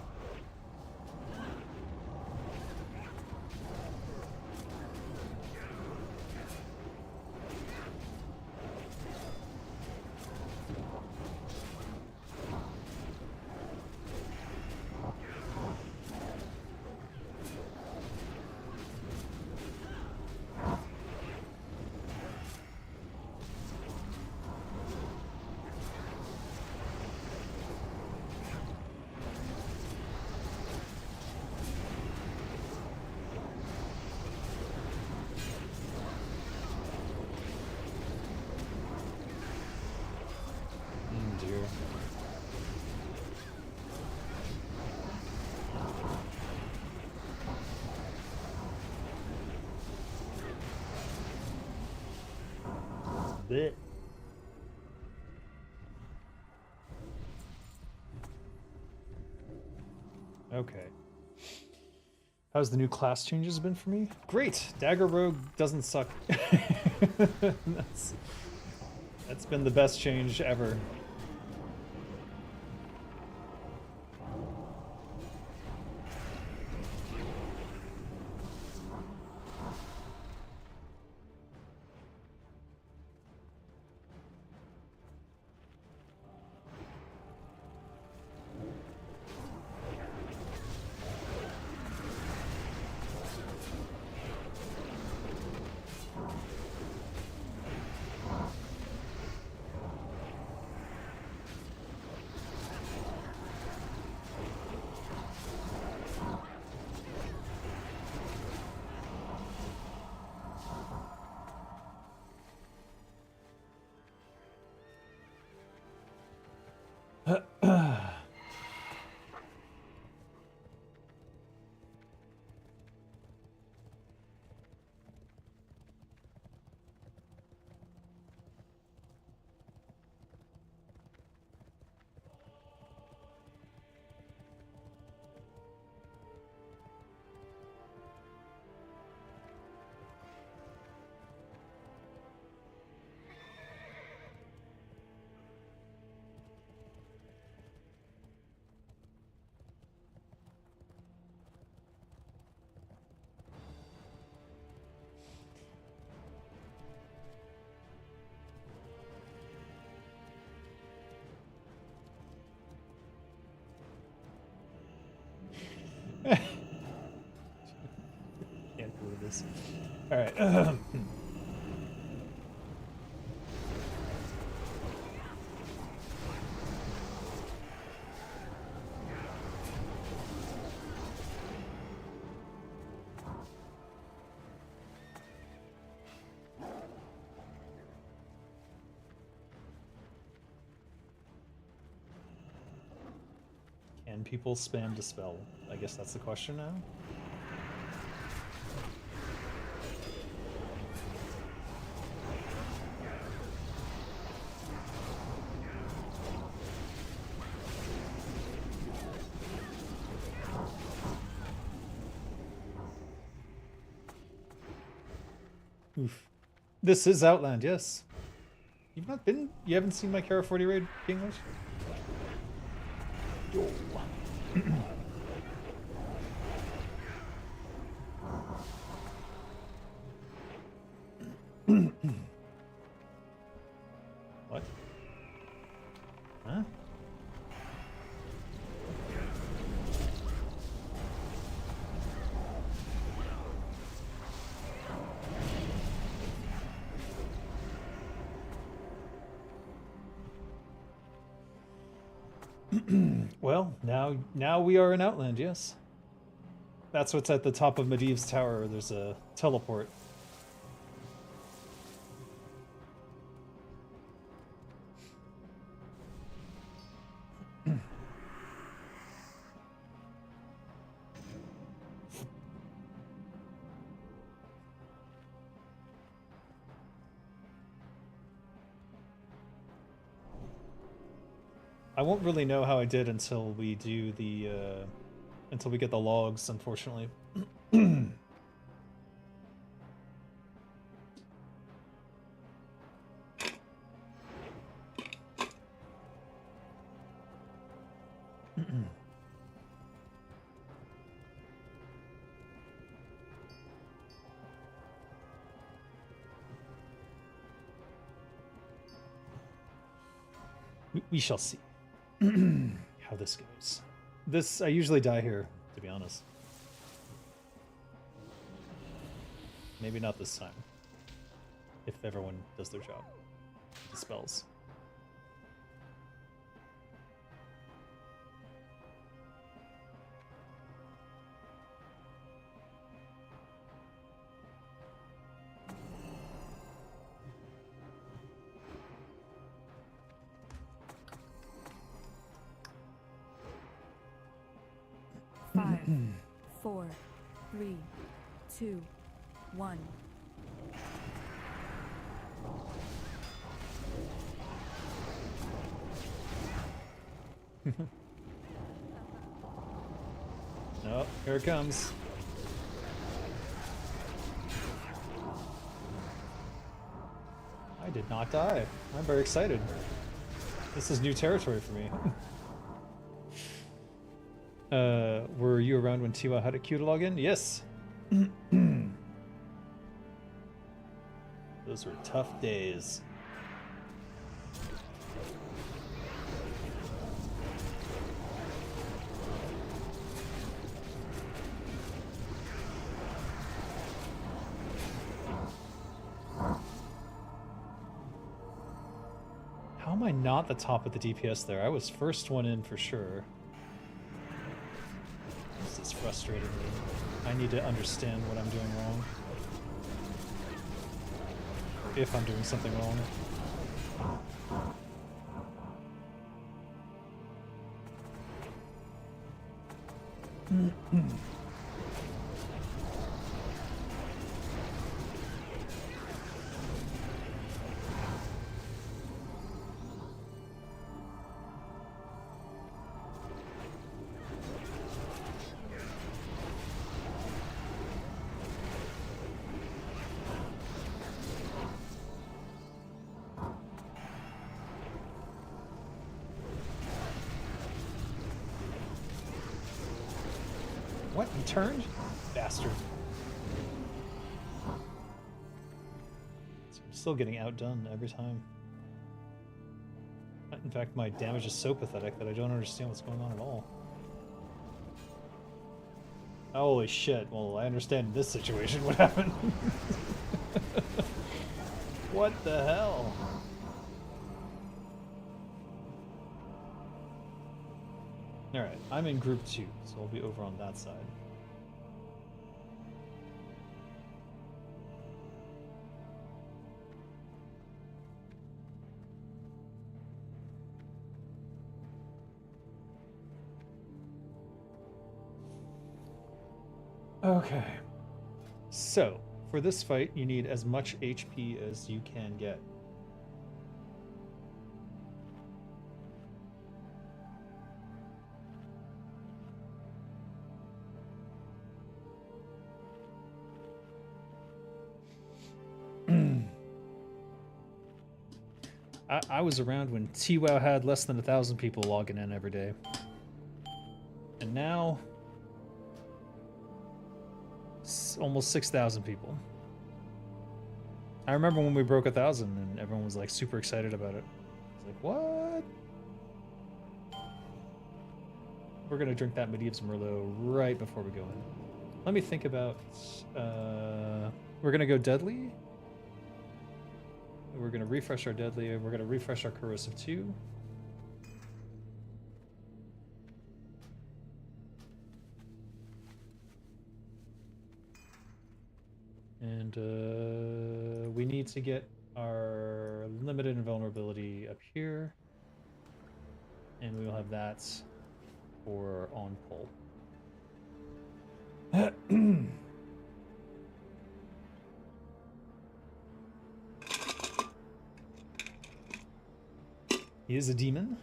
Dear. Blech. Okay. How's the new class changes been for me? Great! Dagger Rogue doesn't suck. That's been the best change ever. Can't believe this. Alright. Can people spam Dispel? I guess that's the question now. Oof. This is Outland, yes. You haven't seen my Kara40 raid, English? Yo. What? Huh? Well, now we are in Outland, yes. That's what's at the top of Medivh's tower. There's a teleport. I won't really know how I did until we do the until we get the logs, unfortunately. We shall see how this goes. I usually die here, to be honest. Maybe not this time. If everyone does their job. The spells. Five, 4, 3, 2, 1. Oh, here it comes. I did not die. I'm very excited. This is new territory for me. Were you around when Tiwa had a queue to log in? Yes. Those were tough days. How am I not the top of the DPS there? I was first one in for sure. This is frustrating me. I need to understand what I'm doing wrong. Or if I'm doing something wrong. What? You turned? Bastard. So I'm still getting outdone every time. In fact, my damage is so pathetic that I don't understand what's going on at all. Holy shit. Well, I understand in this situation what happened. What the hell? Alright, I'm in group 2, so I'll be over on that side. Okay. So, for this fight, you need as much HP as you can get. I was around when TWoW had less than 1,000 people logging in every day. And now, almost 6,000 people. I remember when we broke 1,000 and everyone was like super excited about it. It's like, what? We're gonna drink that Medivh's Merlot right before we go in. Let me think about, we're gonna go Deadly. We're gonna refresh our Deadly, and we're gonna refresh our Corrosive 2. And we need to get our limited invulnerability up here. And we will have that for on pull. He is a demon.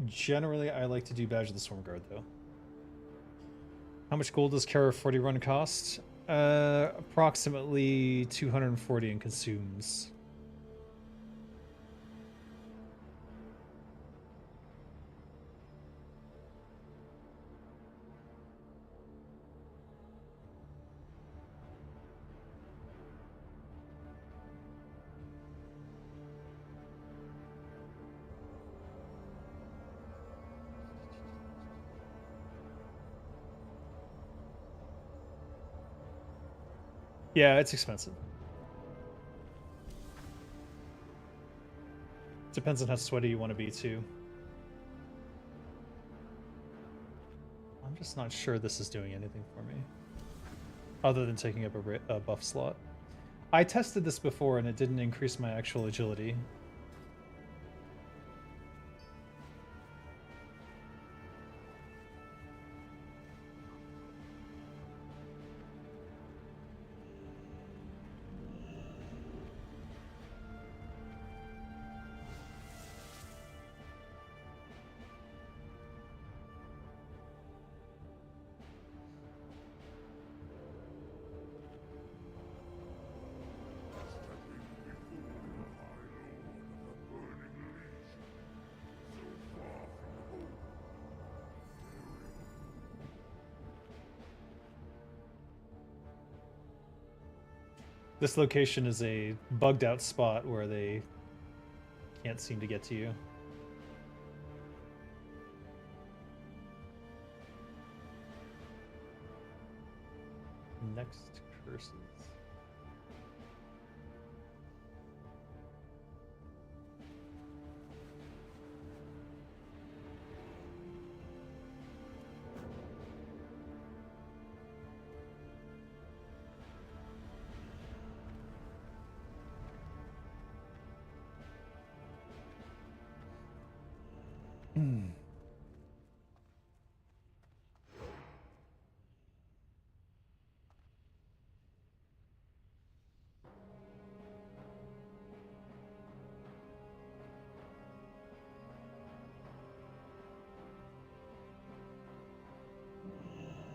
Generally, I like to do Badge of the Storm Guard, though. How much gold does Kara40 run cost? Approximately 240 and consumes. Yeah, it's expensive. Depends on how sweaty you want to be, too. I'm just not sure this is doing anything for me. Other than taking up a buff slot. I tested this before and it didn't increase my actual agility. This location is a bugged out spot where they can't seem to get to you. Next curses.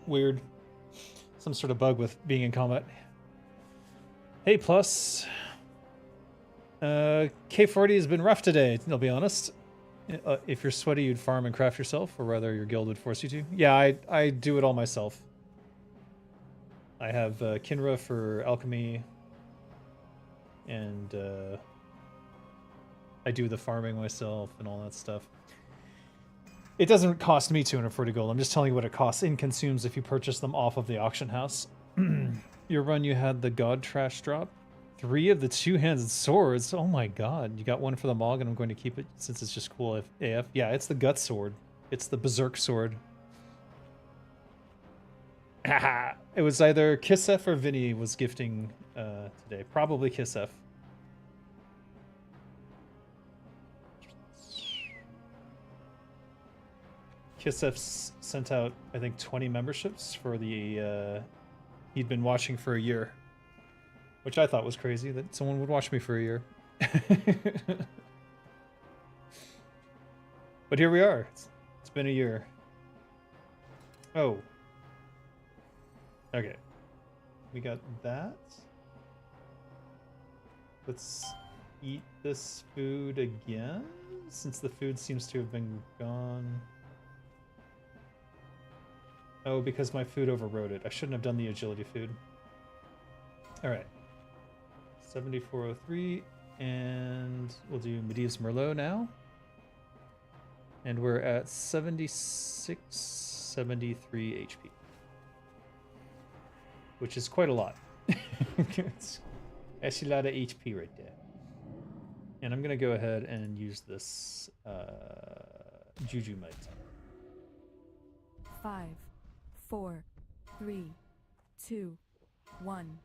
Weird. Some sort of bug with being in combat. Hey, plus. K40 has been rough today, I'll be honest. If you're sweaty, you'd farm and craft yourself, or rather your guild would force you to. Yeah, I do it all myself. I have Kinra for alchemy, and I do the farming myself and all that stuff. It doesn't cost me 240 gold. I'm just telling you what it costs in consumes if you purchase them off of the auction house. Your run, you had the god trash drop. 3 of the 2-handed swords. Oh my god. You got one for the Mog, and I'm going to keep it since it's just cool AF. Yeah, it's the gut sword. It's the berserk sword. It was either Kisef or Vinny was gifting today. Probably Kisef. Kisef sent out, I think, 20 memberships for the, he'd been watching for a year. Which I thought was crazy, that someone would watch me for a year. But here we are. It's been a year. Oh. Okay. We got that. Let's eat this food again, since the food seems to have been gone. Oh, because my food overrode it. I shouldn't have done the agility food. Alright. 7403, and we'll do Medivh's Merlot now. And we're at 7673 HP. Which is quite a lot. That's a lot of HP right there. And I'm gonna go ahead and use this Juju Mite. 5, 4, 3, 2, 1.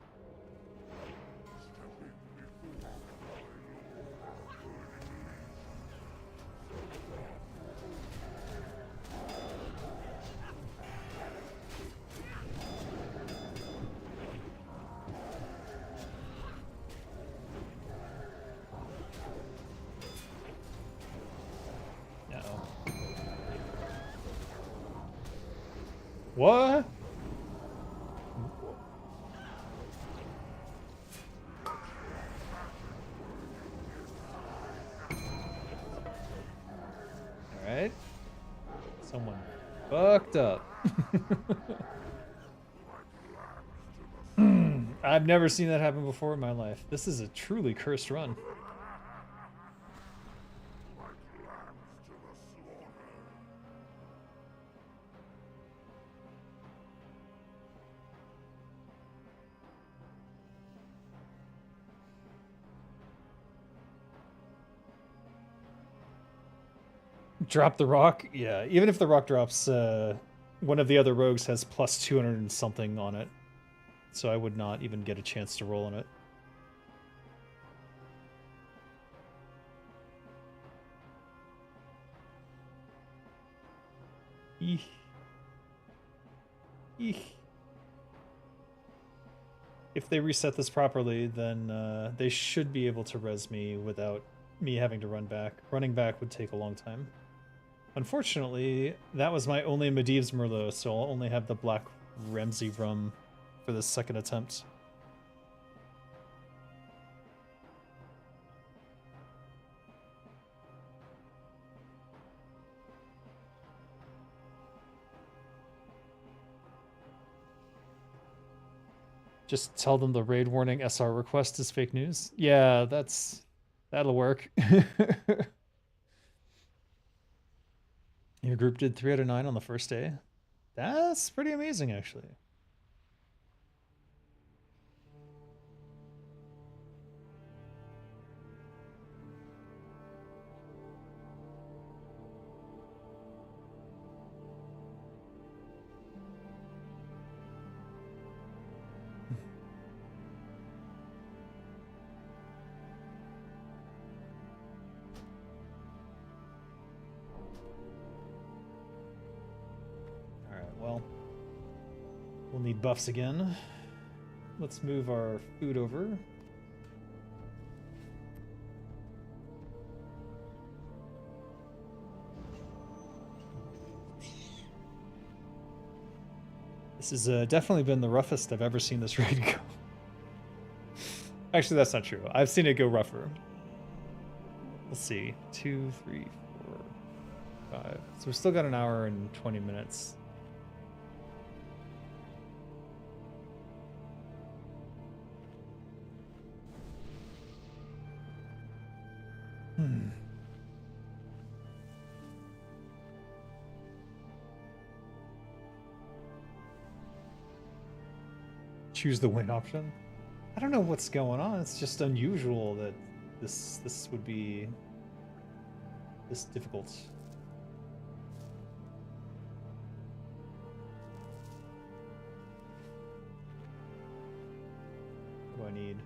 What? Alright. Someone fucked up. I've never seen that happen before in my life. This is a truly cursed run. Drop the rock? Yeah, even if the rock drops, one of the other rogues has plus 200 and something on it. So I would not even get a chance to roll on it. Eek. Eek. If they reset this properly, then they should be able to res me without me having to run back. Running back would take a long time. Unfortunately, that was my only Medivh's Merlot, so I'll only have the Black Ramsey rum for this second attempt. Just tell them the raid warning SR request is fake news. Yeah, that'll work. Your group did 3 out of 9 on the first day. That's pretty amazing, actually. Well, we'll need buffs again. Let's move our food over. This has definitely been the roughest I've ever seen this raid go. Actually, that's not true. I've seen it go rougher. Let's see. 2, 3, 4, 5. So we've still got an hour and 20 minutes. Choose the win option. I don't know what's going on. It's just unusual that this would be this difficult. What do I need?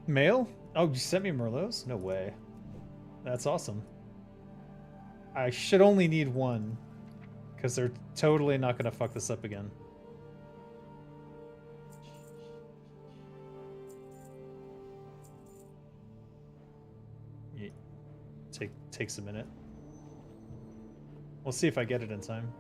Mail? Oh, you sent me Merlots? No way. That's awesome. I should only need one, because they're totally not going to fuck this up again. Yeah. Takes a minute. We'll see if I get it in time.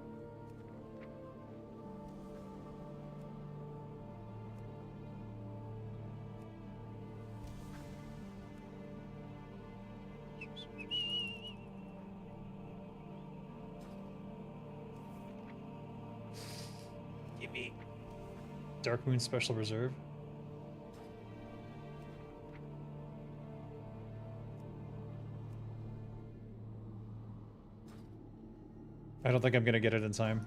Give me Dark Moon Special Reserve. I don't think I'm gonna get it in time.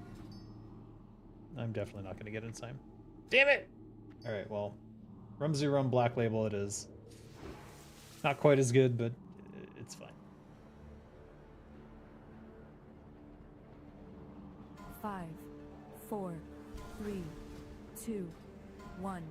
I'm definitely not gonna get it in time. Damn it! Alright, well, Rumsey Rum Black Label it is. Not quite as good, but it's fine. 5, 4, 3, 2, 1.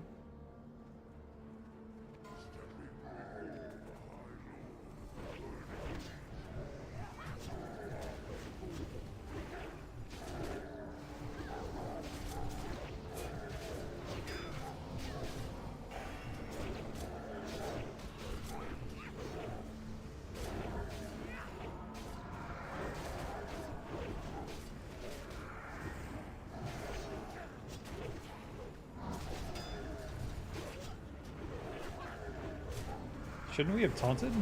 Shouldn't we have taunted?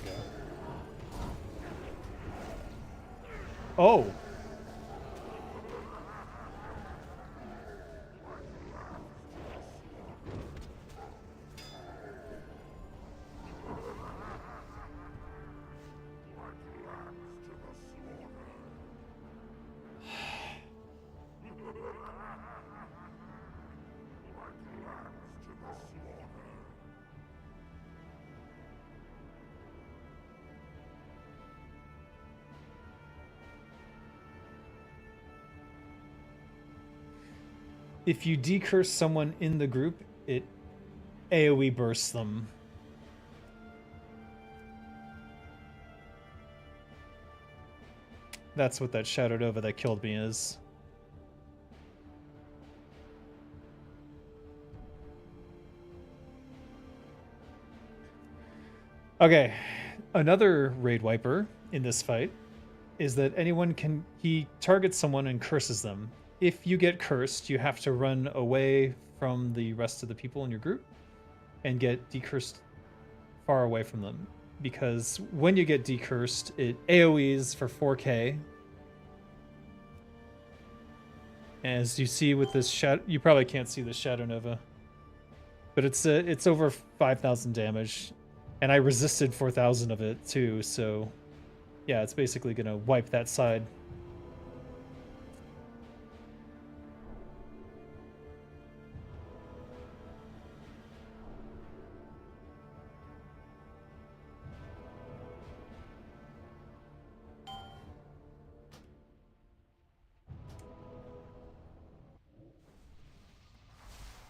Yeah. Oh! If you decurse someone in the group, it AoE bursts them. That's what that Shadow Nova that killed me is. Okay, another raid wiper in this fight is that he targets someone and curses them. If you get cursed, you have to run away from the rest of the people in your group and get decursed far away from them. Because when you get decursed, it AoEs for 4k. As you see with this shadow, you probably can't see the Shadow Nova, but it's over 5,000 damage, and I resisted 4,000 of it too. So, yeah, it's basically gonna wipe that side.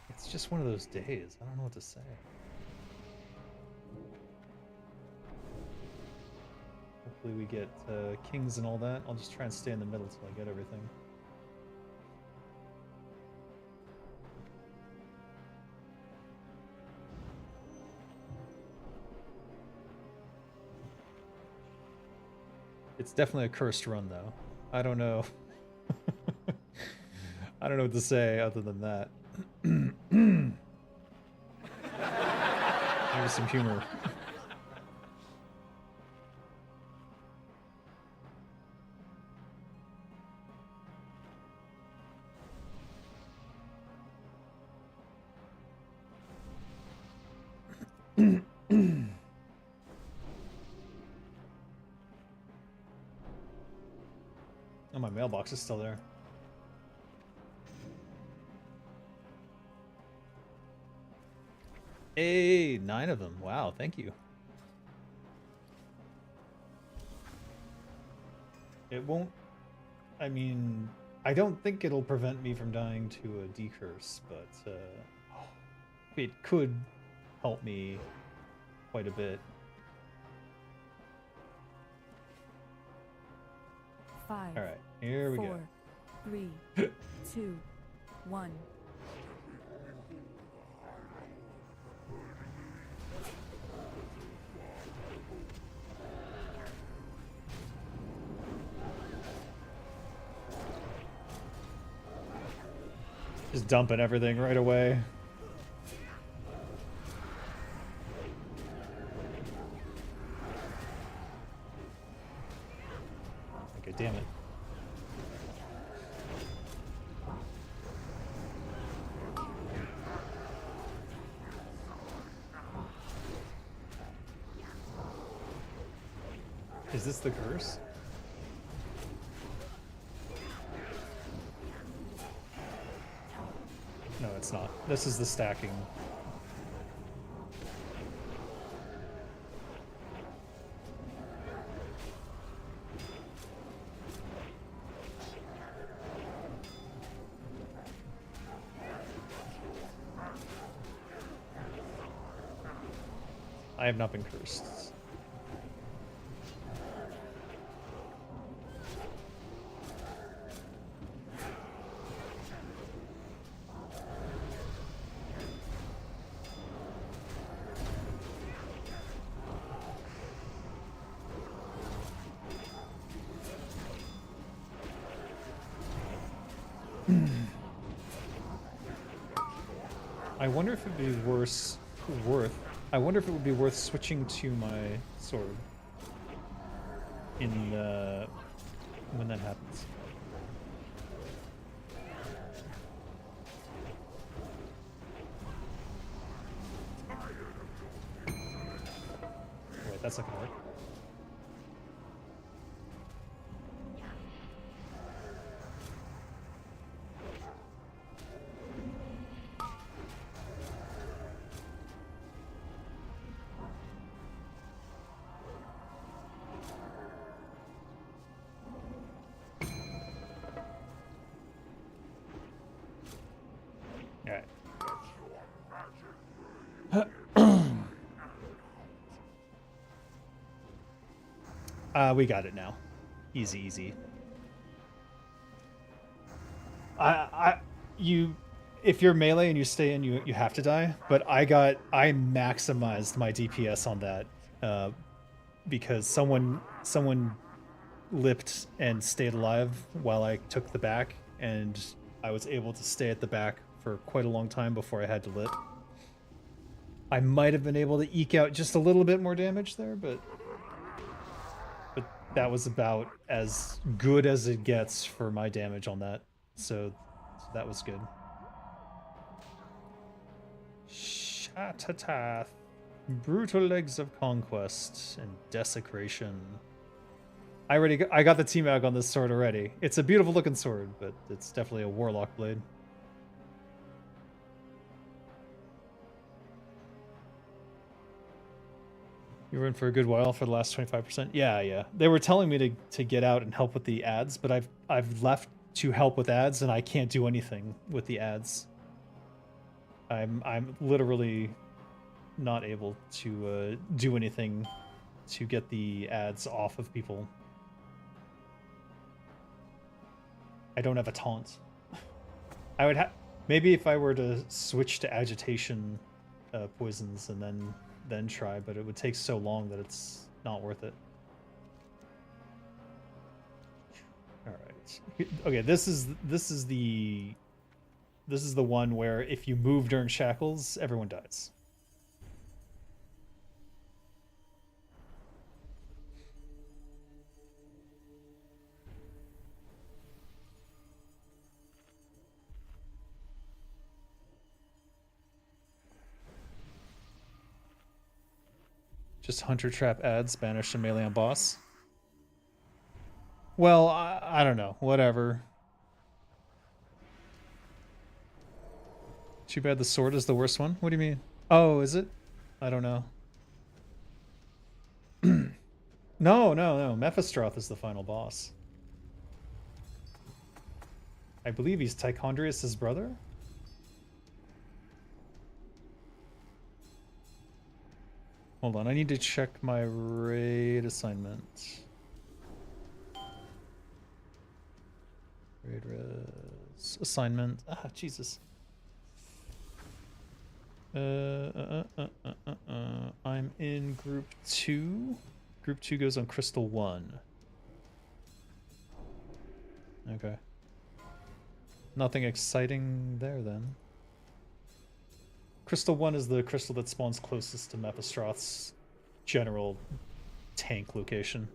It's just one of those days. I don't know what to say. Hopefully we get kings and all that. I'll just try and stay in the middle till I get everything. It's definitely a cursed run, though. I don't know. I don't know what to say other than that. Maybe some humor. Oh, my mailbox is still there. Hey, 9 of them. Wow, thank you. It won't... I mean, I don't think it'll prevent me from dying to a decurse, but it could help me quite a bit. 5. All right, here we 4, go. 3, 2, 1. Just dumping everything right away. Okay, damn it. Is this the curse? No, it's not. This is the stacking. I have not been cursed. I wonder if it'd be I wonder if it would be worth switching to my sword in when that happens. Wait, that's not gonna work. We got it now. Easy, easy. If you're melee and you stay in, you have to die. But I maximized my DPS on that because someone lipped and stayed alive while I took the back, and I was able to stay at the back for quite a long time before I had to lip. I might have been able to eke out just a little bit more damage there, but that was about as good as it gets for my damage on that. So that was good. Shatatath. Brutal Legs of Conquest and Desecration. I got the T-Mag on this sword already. It's a beautiful looking sword, but it's definitely a Warlock blade. You were in for a good while for the last 25%. Yeah. They were telling me to get out and help with the ads, but I've left to help with ads, and I can't do anything with the ads. I'm literally not able to do anything to get the ads off of people. I don't have a taunt. I would have maybe if I were to switch to agitation poisons and then try, but it would take so long that it's not worth it. All right. Okay, this is the one where if you move during shackles, everyone dies. Just Hunter Trap ads banished a melee on boss. Well, I don't know. Whatever. Too bad the sword is the worst one. What do you mean? Oh, is it? I don't know. No. Mephistroth is the final boss. I believe he's Tichondrius' brother? Hold on, I need to check my raid assignment. Raid res assignment. Ah, Jesus. I'm in group 2. Group 2 goes on Crystal 1. Okay. Nothing exciting there then. Crystal 1 is the crystal that spawns closest to Mephistroth's general tank location.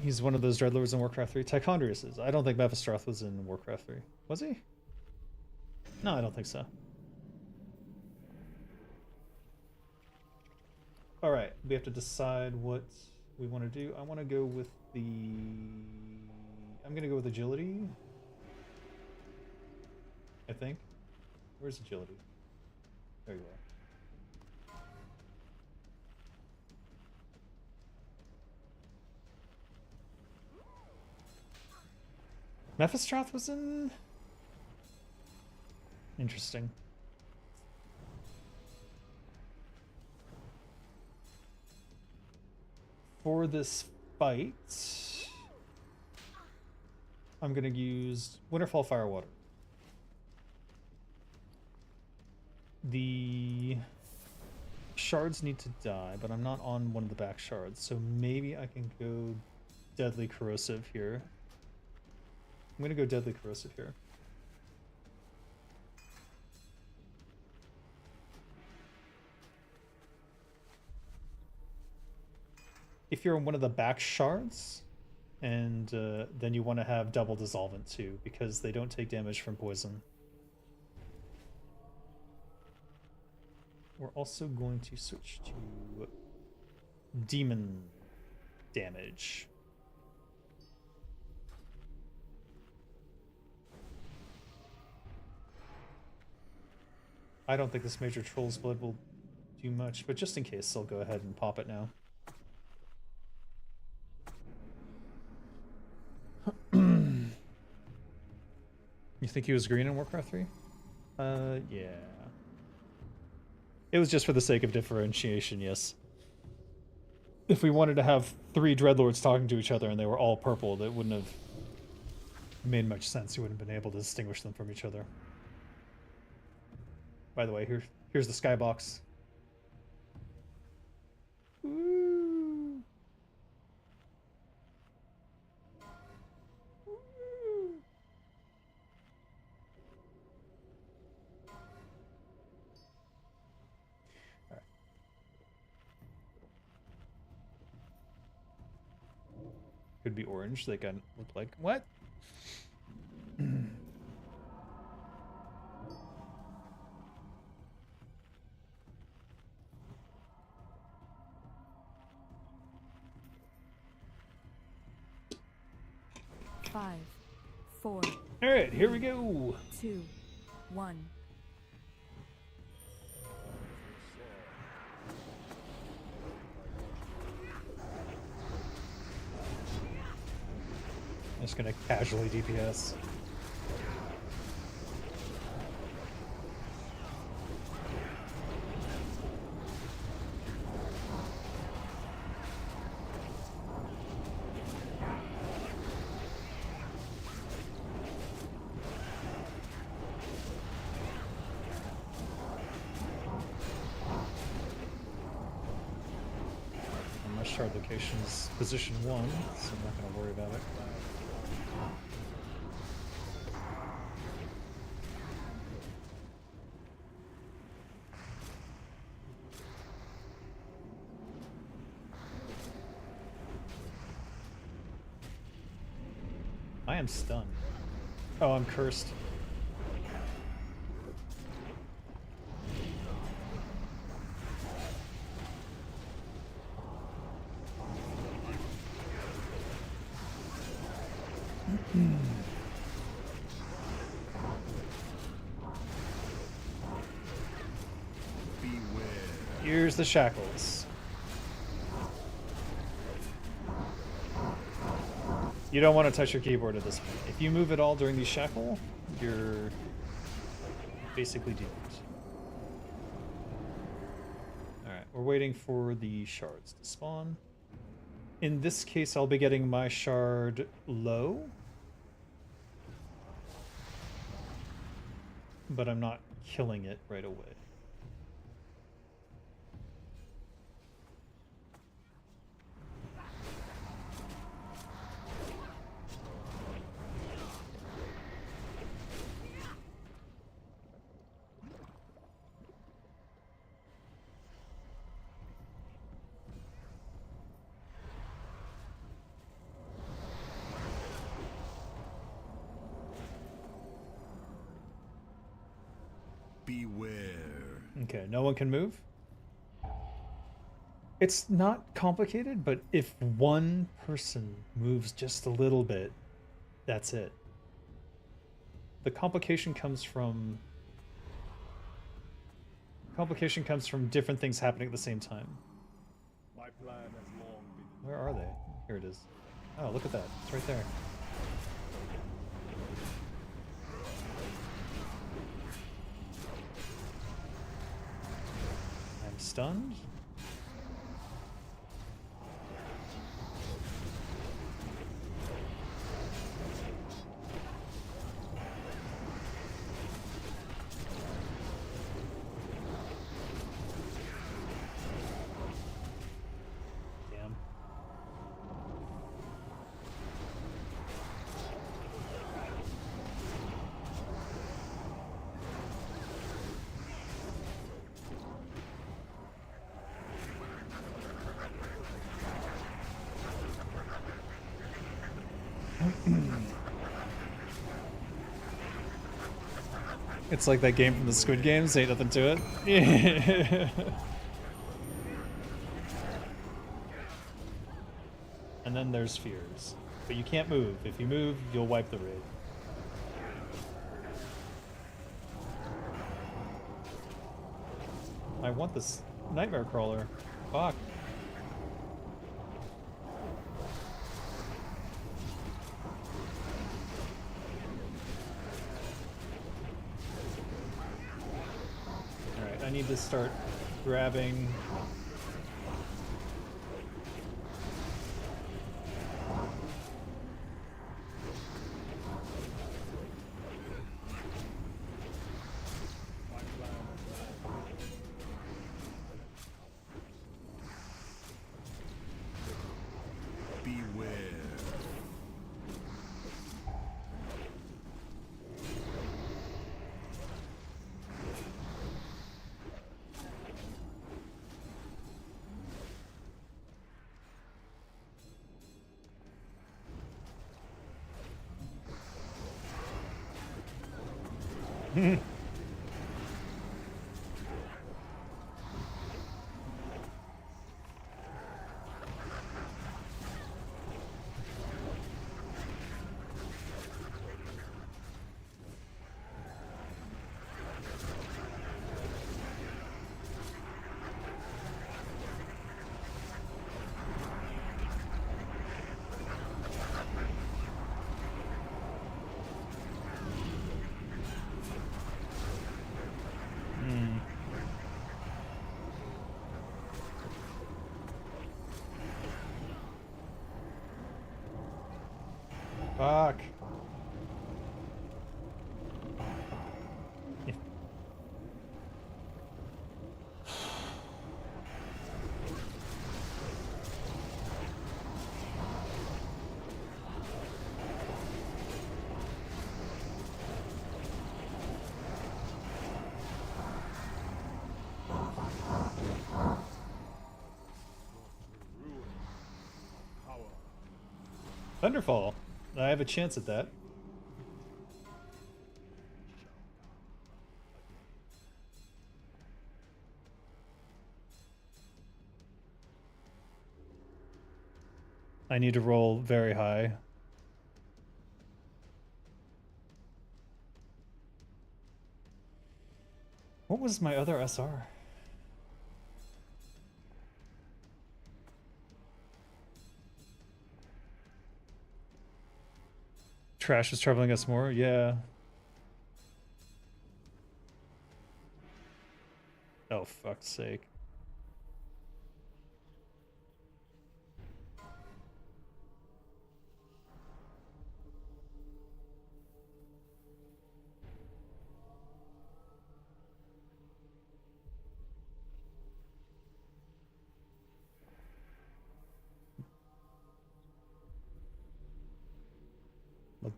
He's one of those Dreadlords in Warcraft 3. Tichondrius is. I don't think Mephistroth was in Warcraft 3. Was he? No, I don't think so. Alright, we have to decide what we want to do. I want to go with the... I'm going to go with agility. I think. Where's agility? There you are. Mephistroth was in... Interesting. For this fight, I'm going to use Winterfall Firewater. The shards need to die, but I'm not on one of the back shards, so maybe I can go Deadly Corrosive here. I'm going to go Deadly Corrosive here. If you're on one of the back shards, and then you want to have double Dissolvent too, because they don't take damage from poison. We're also going to switch to Demon damage. I don't think this Major Troll's Blood will do much, but just in case, I'll go ahead and pop it now. You think he was green in Warcraft 3? Yeah. It was just for the sake of differentiation, yes. If we wanted to have 3 Dreadlords talking to each other and they were all purple, that wouldn't have made much sense. You wouldn't have been able to distinguish them from each other. By the way, here's the skybox. Woo. All right. Could be orange. They can look like what? Five, 4. All right, here we go. 2, 1. I'm just gonna casually DPS. My shard location is position 1, so I'm not gonna worry about it. I am stunned. Oh, I'm cursed. Here's the shackles. You don't want to touch your keyboard at this point. If you move at all during the shackle, you're basically doomed. Alright, we're waiting for the shards to spawn. In this case, I'll be getting my shard low. But I'm not killing it right away. Beware. Okay, no one can move? It's not complicated, but if one person moves just a little bit, that's it. The complication comes from different things happening at the same time. My plan has long been. Where are they? Here it is. Oh, look at that. It's right there. I'm stunned. Damn. It's like that game from the Squid Games, ain't nothing to it. And then there's fears. But you can't move. If you move, you'll wipe the raid. I want this nightmare crawler. Fuck. Alright, I need to start grabbing. Beware. Fuck. Thunderfall. I have a chance at that. I need to roll very high. What was my other SR? Trash is troubling us more? Yeah. Oh, fuck's sake.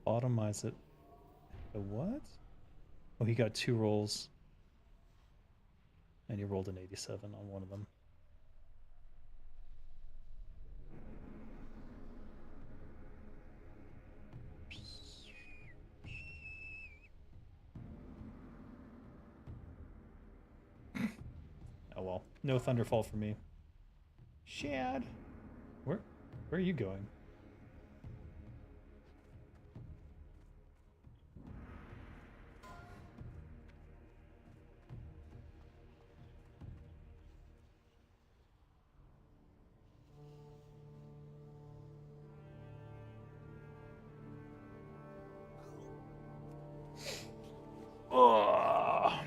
Lobotomize it. The what? Oh, he got 2 rolls. And he rolled an 87 on one of them. Oh well. No Thunderfall for me. Shad! Where are you going? Oh.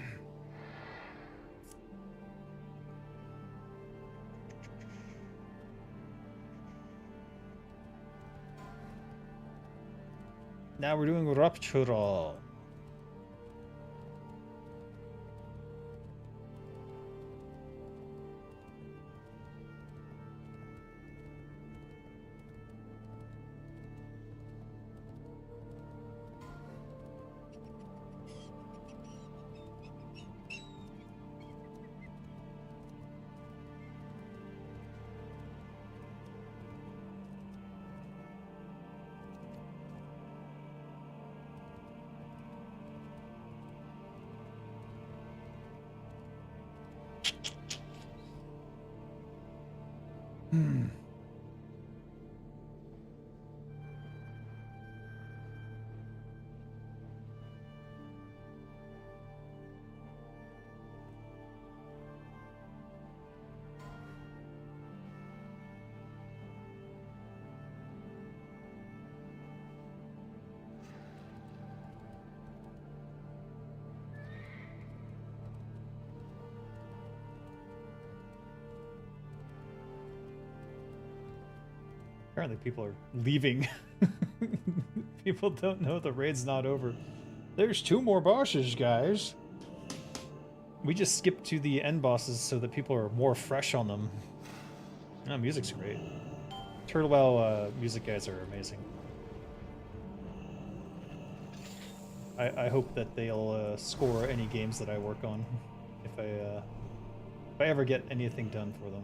Now we're doing Ruptural. Apparently people are leaving. People don't know the raid's not over. There's 2 more bosses, guys. We just skipped to the end bosses so that people are more fresh on them. Oh, music's great. Turtlewell music guys are amazing. I hope that they'll score any games that I work on if I ever get anything done for them.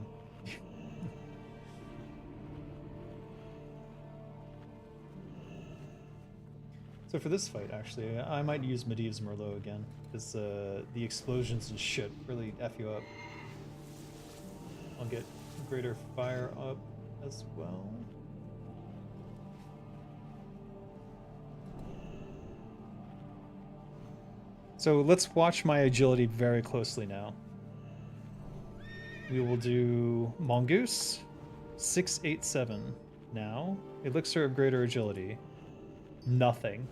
So for this fight, actually, I might use Medivh's Merlot again, because the explosions and shit really F you up. I'll get Greater Fire up as well. So let's watch my agility very closely now. We will do Mongoose, 687 now. Elixir of Greater Agility, nothing.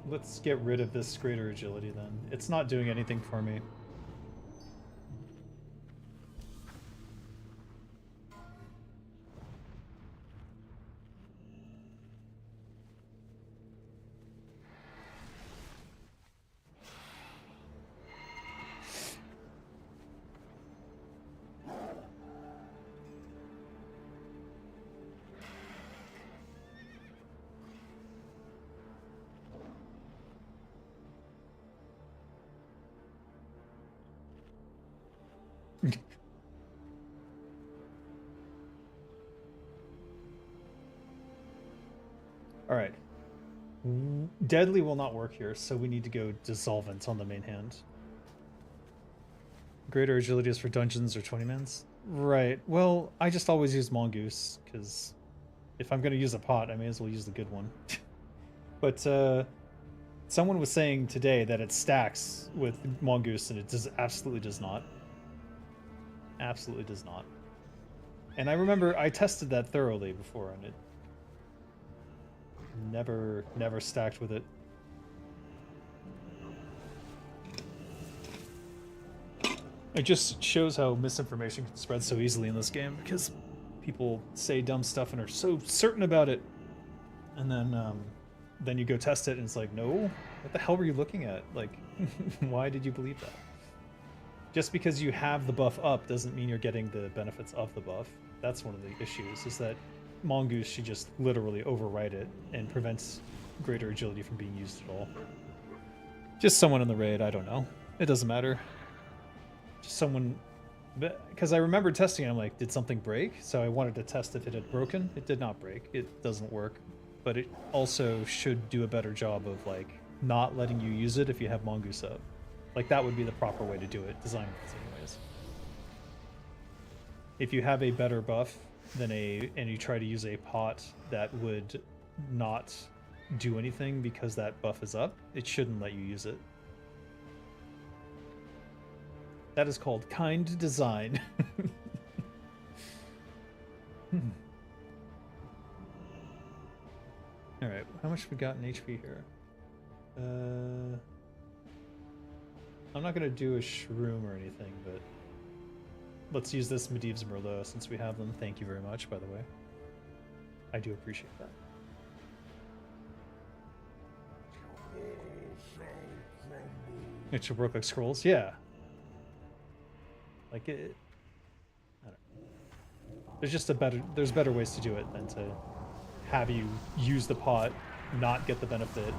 Let's get rid of this Greater Agility then. It's not doing anything for me. All right. Deadly will not work here, so we need to go Dissolvent on the main hand. Greater agility is for dungeons or 20-mans? Right. Well, I just always use Mongoose, because if I'm going to use a pot, I may as well use the good one. But someone was saying today that it stacks with Mongoose, and it absolutely does not. Absolutely does not. And I remember I tested that thoroughly before, and it never stacked with it. It just shows how misinformation can spread so easily in this game, because people say dumb stuff and are so certain about it, and then you go test it and it's like, no, what the hell were you looking at? Like, why did you believe that? Just because you have the buff up doesn't mean you're getting the benefits of the buff. That's one of the issues, is that Mongoose should just literally override it and prevents greater agility from being used at all. Just someone in the raid, I don't know. It doesn't matter. Just someone, because I remember testing it, I'm like, did something break? So I wanted to test if it had broken. It did not break. It doesn't work. But it also should do a better job of like not letting you use it if you have Mongoose up. Like that would be the proper way to do it, design-wise anyways. If you have a better buff than and you try to use a pot that would not do anything because that buff is up, it shouldn't let you use it. That is called kind design. Alright, how much we got in HP here? I'm not going to do a shroom or anything, but let's use this Medivh's Merlot since we have them. Thank you very much, by the way. I do appreciate that. It should work like scrolls? Yeah. Like it... I don't know. There's just there's better ways to do it than to have you use the pot, not get the benefit.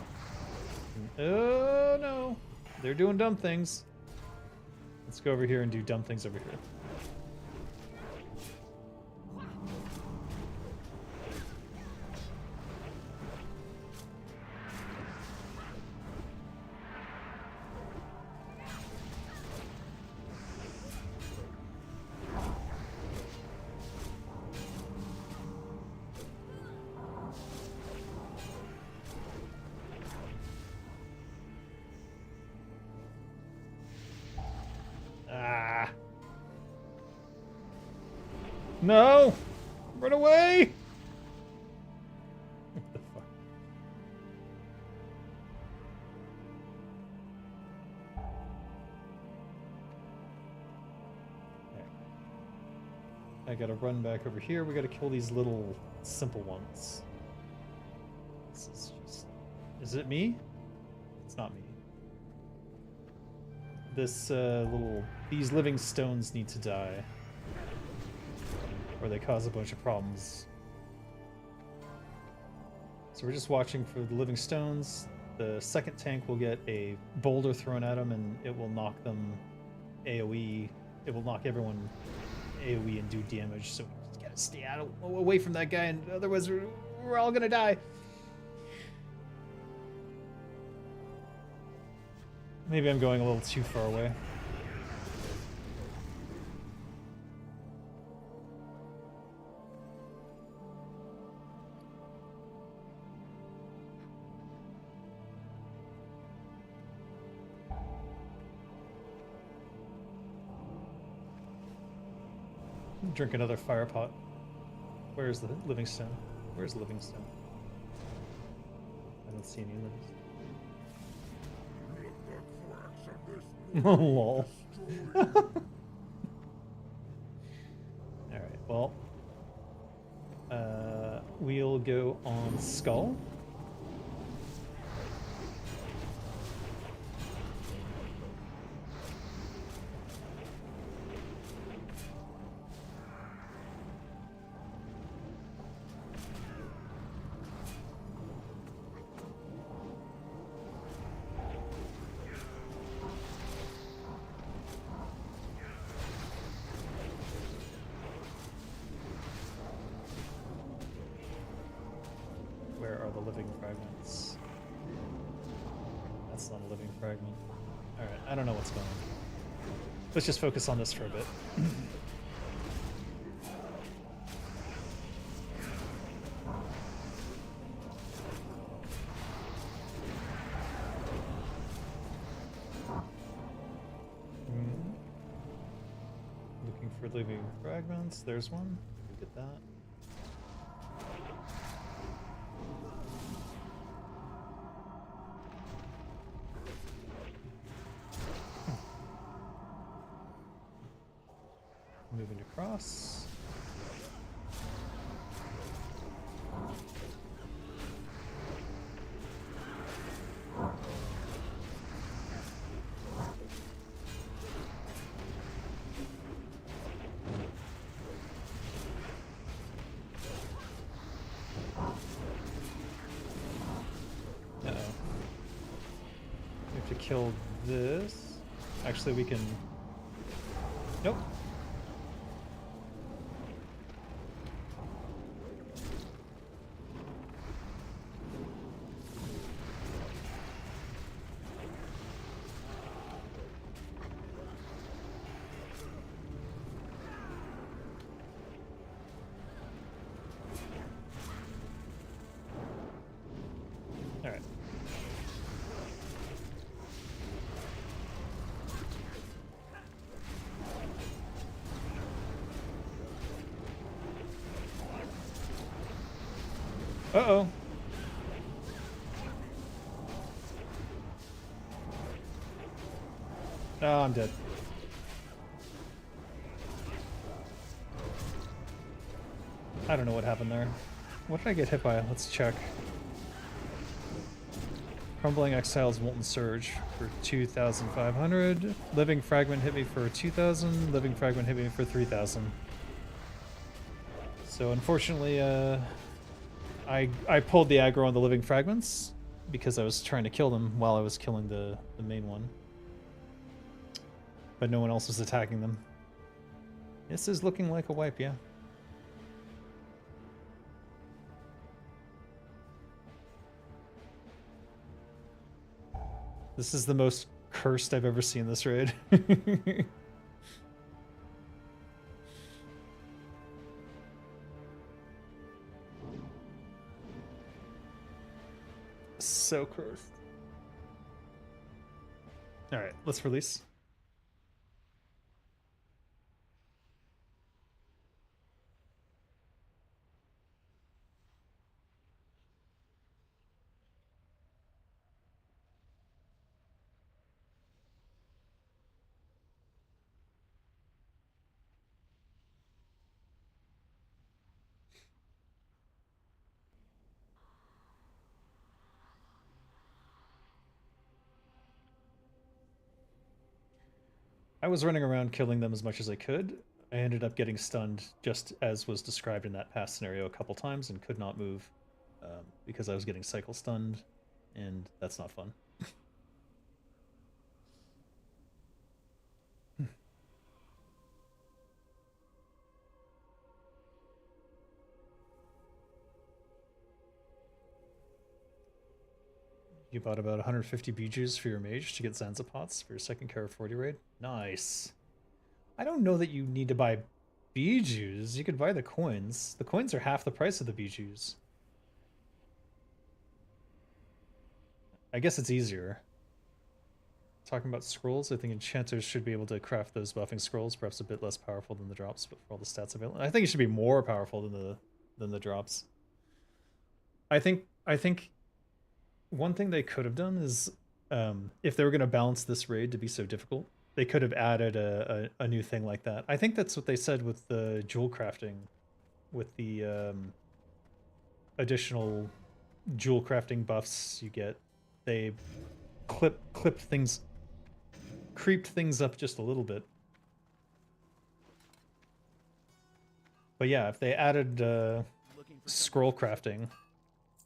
Oh no! They're doing dumb things. Let's go over here and do dumb things over here. No! Run away! What the fuck? There. I gotta run back over here. We gotta kill these little simple ones. This is just... Is it me? It's not me. This these living stones need to die, or they cause a bunch of problems. So we're just watching for the living stones. The second tank will get a boulder thrown at them, and it will knock them AoE. It will knock everyone AoE and do damage. So we just gotta stay out away from that guy, and otherwise we're all gonna die. Maybe I'm going a little too far away. Drink another fire pot. Where's the living stone? Where's the living stone? I don't see any living stone. Oh, lol. Alright, well. We'll go on Skull. Where are the living fragments? That's not a living fragment. Alright, I don't know what's going on. Let's just focus on this for a bit. Looking for living fragments. There's one. We get that. Moving across. Uh-oh. We have to kill this. Actually, we can... Nope. Alright. Uh-oh. Oh, I'm dead. I don't know what happened there. What did I get hit by? Let's check. Crumbling Exile's Molten Surge for 2,500. Living Fragment hit me for 2,000. Living Fragment hit me for 3,000. So unfortunately, I pulled the aggro on the Living Fragments because I was trying to kill them while I was killing the main one. But no one else was attacking them. This is looking like a wipe, yeah. This is the most cursed I've ever seen this raid. So cursed. Alright, let's release. I was running around killing them as much as I could. I ended up getting stunned just as was described in that past scenario a couple times and could not move because I was getting cycle stunned, and that's not fun. You bought about 150 bijus for your mage to get Zanza pots for your second Kara40 raid? Nice. I don't know that you need to buy bijus. You could buy the coins. The coins are half the price of the bijus. I guess it's easier. Talking about scrolls, I think enchanters should be able to craft those buffing scrolls, perhaps a bit less powerful than the drops, but for all the stats available. I think it should be more powerful than the drops. I think one thing they could have done is, if they were going to balance this raid to be so difficult, they could have added a new thing like that. I think that's what they said with the jewel crafting, with the additional jewel crafting buffs you get. They clipped things, creeped things up just a little bit. But yeah, if they added scroll crafting.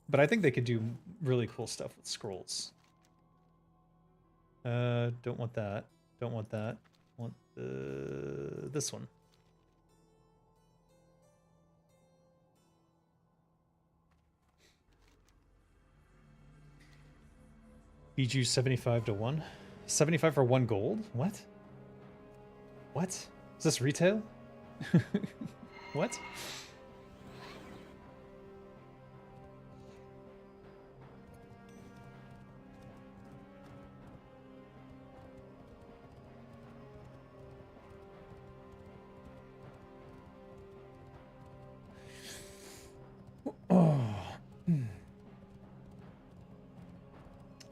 But I think they could do really cool stuff with scrolls. Don't want that. Don't want that. Want this one. BG 75 to 1. 75 for 1 gold? What? What? Is this retail? What?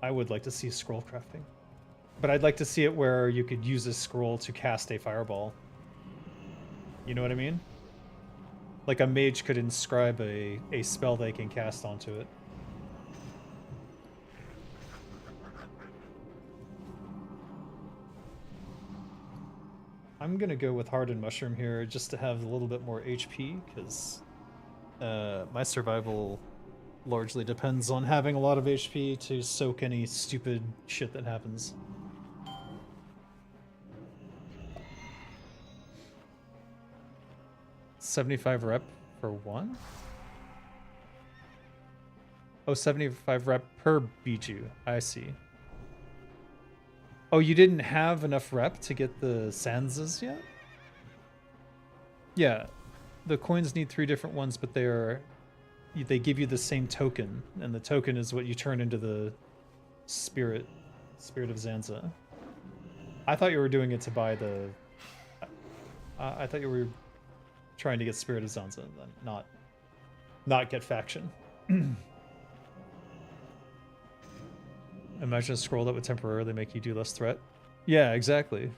I would like to see scroll crafting. But I'd like to see it where you could use a scroll to cast a fireball. You know what I mean? Like a mage could inscribe a spell they can cast onto it. I'm gonna go with Hardened Mushroom here just to have a little bit more HP, because my survival largely depends on having a lot of HP to soak any stupid shit that happens. $75 rep for 1? Oh, 75 rep per Biju. I see. Oh, you didn't have enough rep to get the Sanzas yet? Yeah. The coins need 3 different ones, but they give you the same token, and the token is what you turn into the spirit of Zanza. I thought you were doing it to buy the I thought you were trying to get Spirit of Zanza, then not get faction. Imagine a scroll that would temporarily make you do less threat. Yeah, exactly.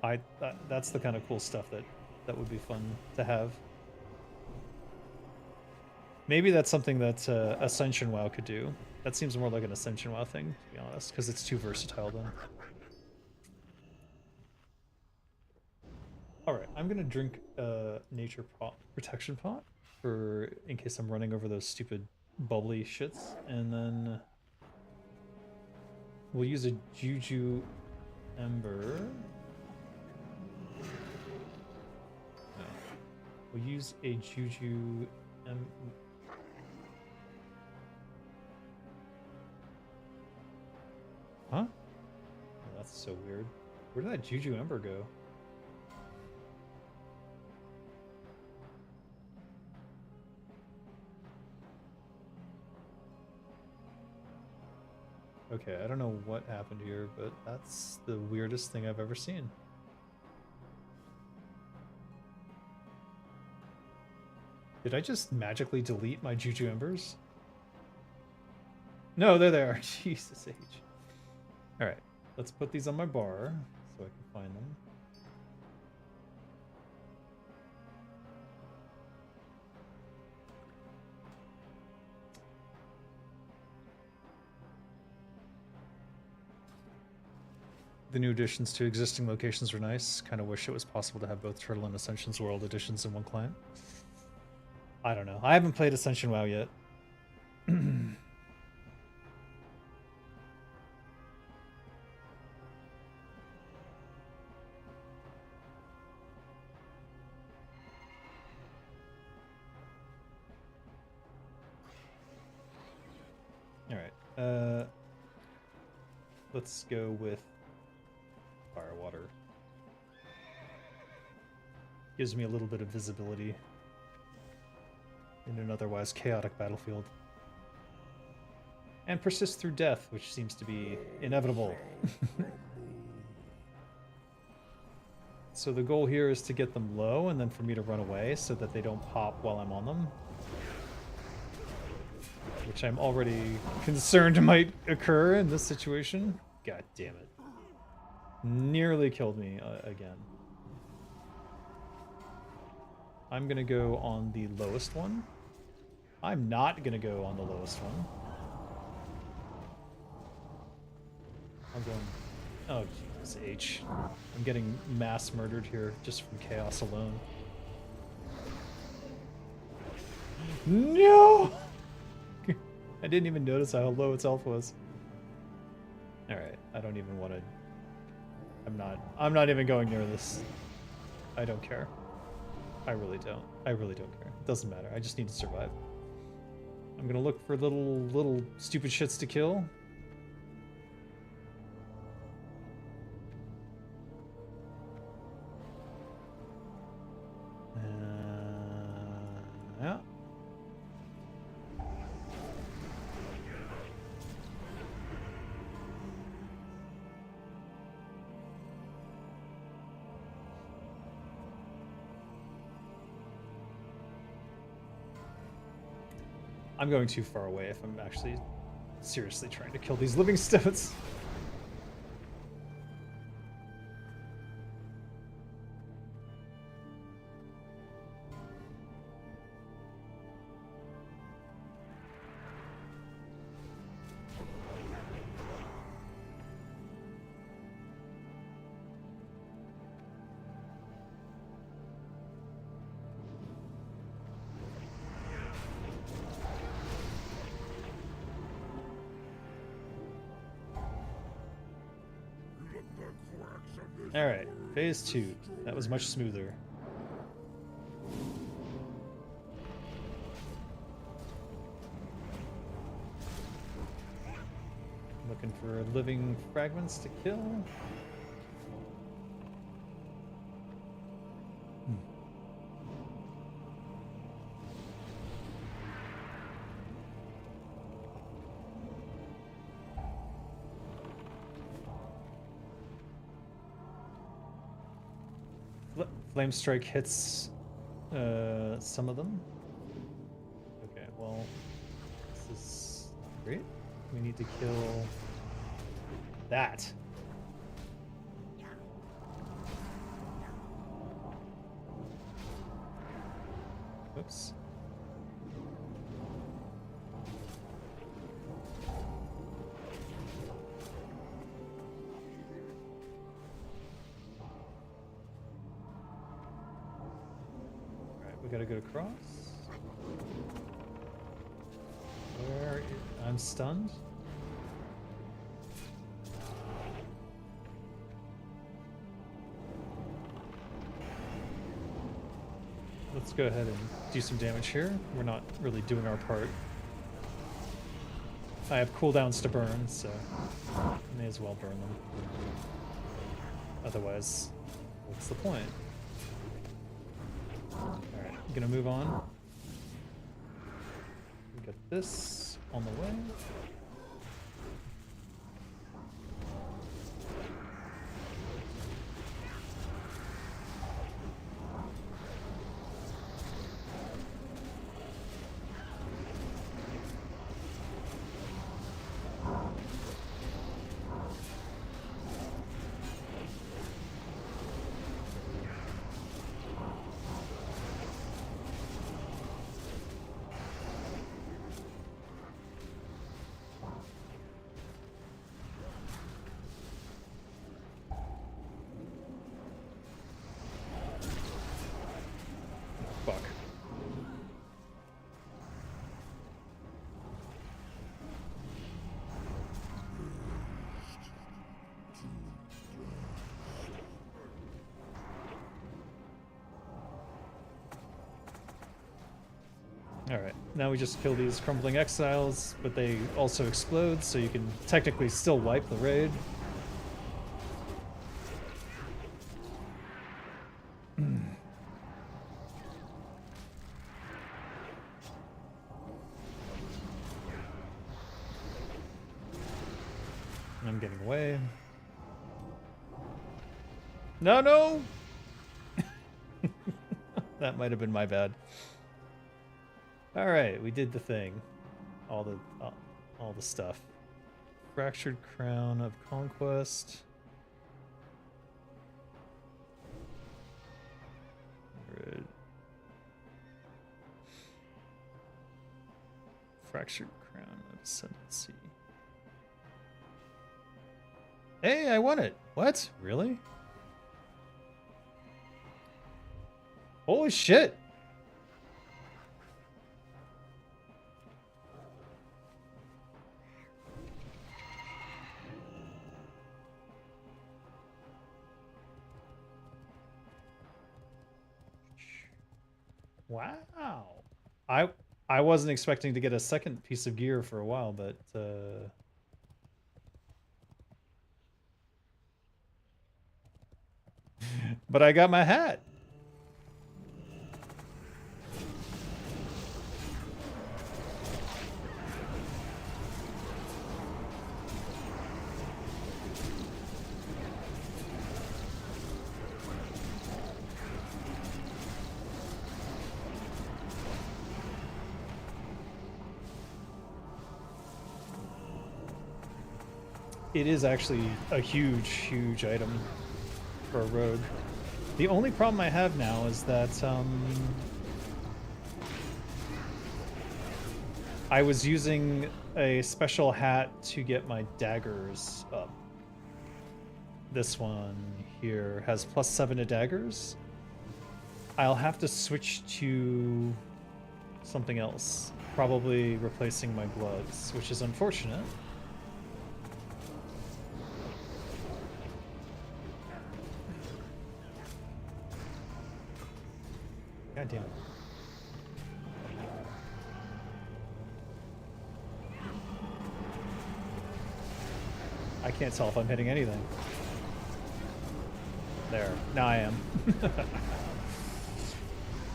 That's the kind of cool stuff that would be fun to have. Maybe that's something that Ascension WoW could do. That seems more like an Ascension WoW thing, to be honest, because it's too versatile then. Alright, I'm gonna drink Nature Protection Pot in case I'm running over those stupid bubbly shits, and then we'll use a Juju Ember. No. We'll use a Juju Huh? Oh, that's so weird. Where did that Juju Ember go? Okay, I don't know what happened here, but that's the weirdest thing I've ever seen. Did I just magically delete my Juju Embers? No, they're there. Jesus H. Alright, let's put these on my bar so I can find them. The new additions to existing locations are nice. Kind of wish it was possible to have both Turtle and Ascension's World editions in one client. I don't know. I haven't played Ascension WoW yet. Alright. Let's go with Firewater. Gives me a little bit of visibility in an otherwise chaotic battlefield. And persist through death, which seems to be inevitable. So the goal here is to get them low and then for me to run away so that they don't pop while I'm on them. Which I'm already concerned might occur in this situation. God damn it. Nearly killed me again. I'm gonna go on the lowest one. I'm not gonna go on the lowest one. I'm going... Oh, Jesus H. I'm getting mass murdered here just from chaos alone. No! I didn't even notice how low its health was. Alright, I don't even want to... I'm not even going near this. I don't care. I really don't. I really don't care. It doesn't matter. I just need to survive. I'm gonna look for little stupid shits to kill. I'm going too far away if I'm actually seriously trying to kill these living stones. Alright, phase 2. That was much smoother. Looking for living fragments to kill. Flame Strike hits some of them. Okay, well, this is great. We need to kill that. Oops. We gotta go across. Where I'm stunned. Let's go ahead and do some damage here. We're not really doing our part. I have cooldowns to burn, so I may as well burn them. Otherwise, what's the point? Alright, I'm gonna move on. We got this on the way. Fuck. Alright, now we just kill these crumbling exiles, but they also explode, so you can technically still wipe the raid. I'm getting away. No, no! That might have been my bad. Alright, we did the thing. All the stuff. Fractured Crown of Conquest. Red. Fractured Crown of Ascendancy. Hey, I won it! What? Really? Holy shit! Wow. I wasn't expecting to get a second piece of gear for a while, but but I got my hat. it is actually a huge item for a rogue. The only problem I have now is that I was using a special hat to get my daggers up. This one here has +7 to daggers. I'll have to switch to something else, probably replacing my gloves, which is unfortunate. God damn it. I can't tell if I'm hitting anything. There. Now I am.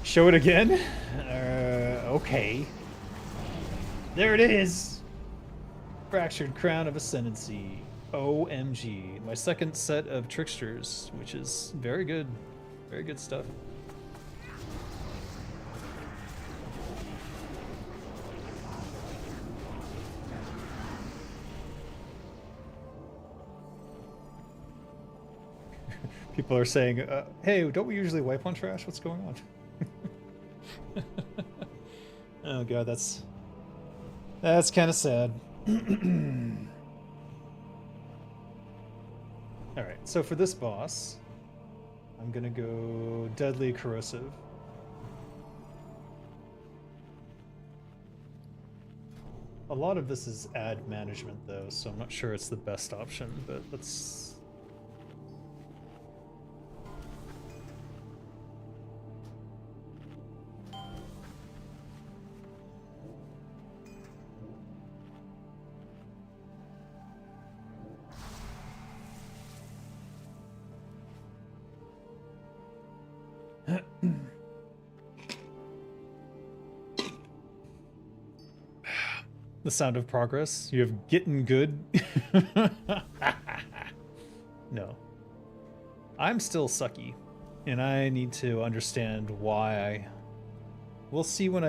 Show it again? Okay. There it is! Fractured Crown of Ascendancy. OMG. My second set of Tricksters, which is very good. Very good stuff. People are saying, hey, don't we usually wipe on trash? What's going on? Oh god, that's kind of sad. Alright, so for this boss, I'm gonna go Deadly Corrosive. A lot of this is ad management though, so I'm not sure it's the best option, but let's... The sound of progress. You have getting good. No. I'm still sucky. And I need to understand why. We'll see when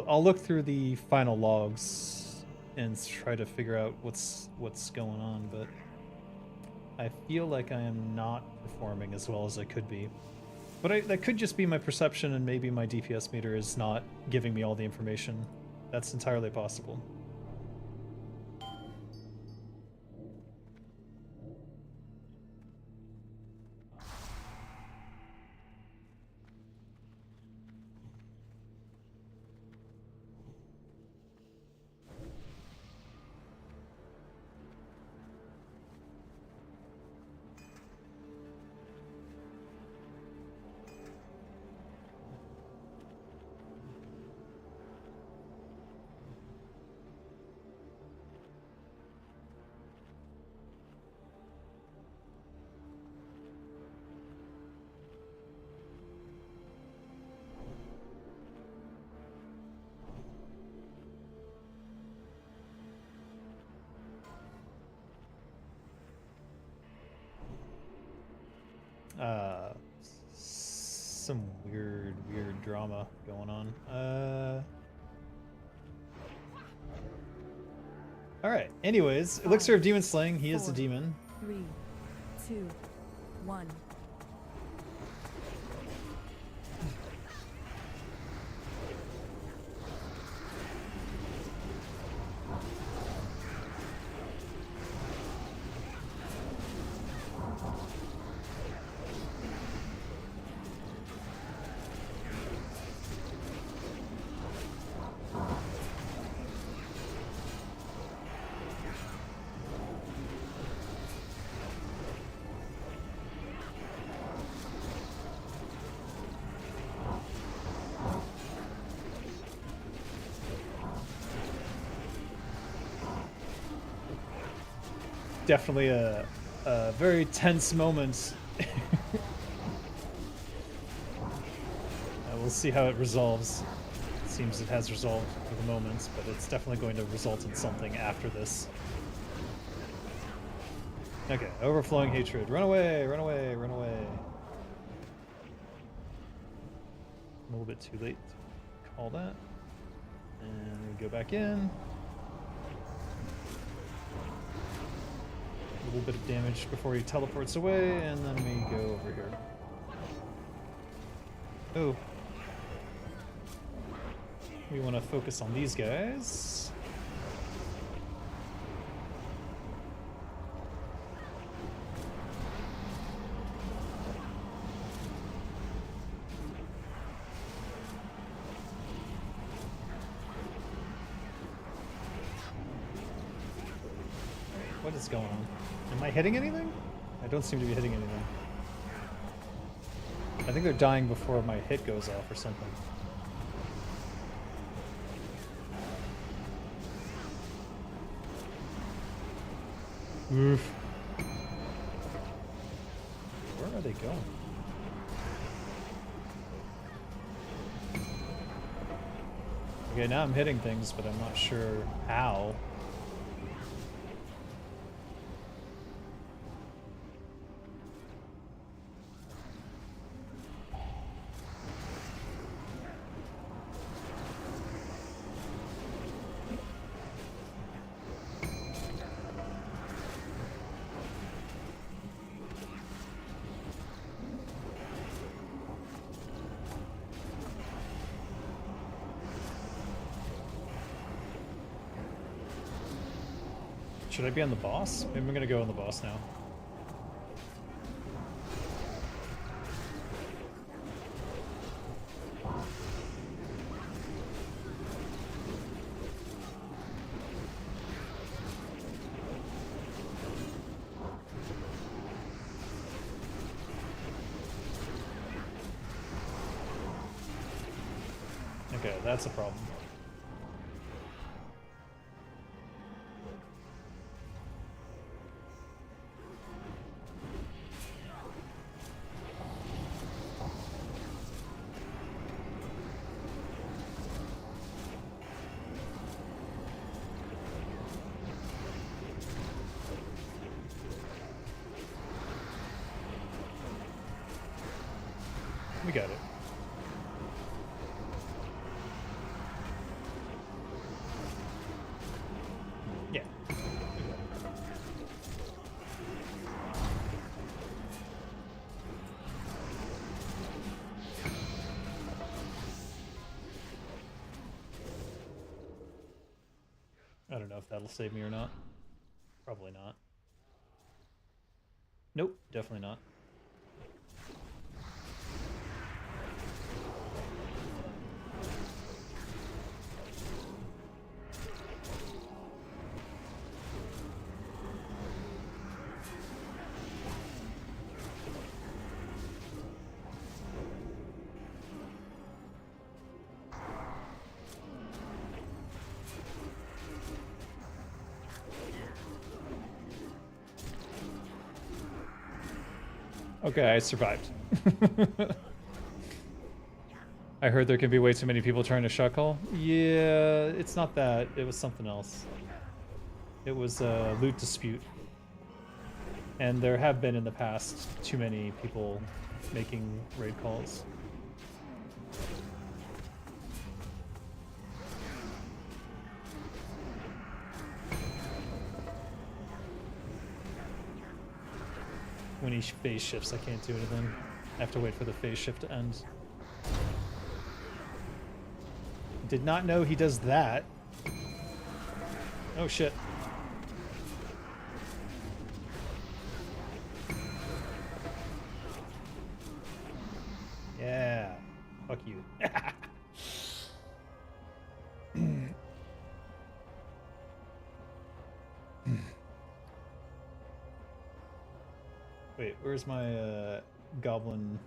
I'll look through the final logs and try to figure out what's going on, but I feel like I am not performing as well as I could be. But that could just be my perception, and maybe my DPS meter is not giving me all the information. That's entirely possible. Some weird drama going on. Alright, anyways, Elixir of Demon Slaying, he is a demon. 3, 2, 1. Definitely a very tense moment. We'll see how it resolves. It seems it has resolved for the moment, but it's definitely going to result in something after this. Okay, overflowing hatred. Run away, run away, run away. A little bit too late to call that. And we go back in. A little bit of damage before he teleports away, and then we go over here. Oh. We want to focus on these guys. What is going on? Am I hitting anything? I don't seem to be hitting anything. I think they're dying before my hit goes off or something. Oof. Where are they going? Okay, now I'm hitting things, but I'm not sure how. Should I be on the boss? Maybe I'm gonna go on the boss now. Okay, that's a problem. We got it. Yeah. I don't know if that'll save me or not. Probably not. Nope, definitely not. Okay, I survived. I heard there can be way too many people trying to shuckle. Yeah, it's not that. It was something else. It was a loot dispute. And there have been in the past too many people making raid calls. When he phase shifts, I can't do anything. I have to wait for the phase shift to end. Did not know he does that. Oh shit. Yeah. Fuck you. Wait, where's my goblin?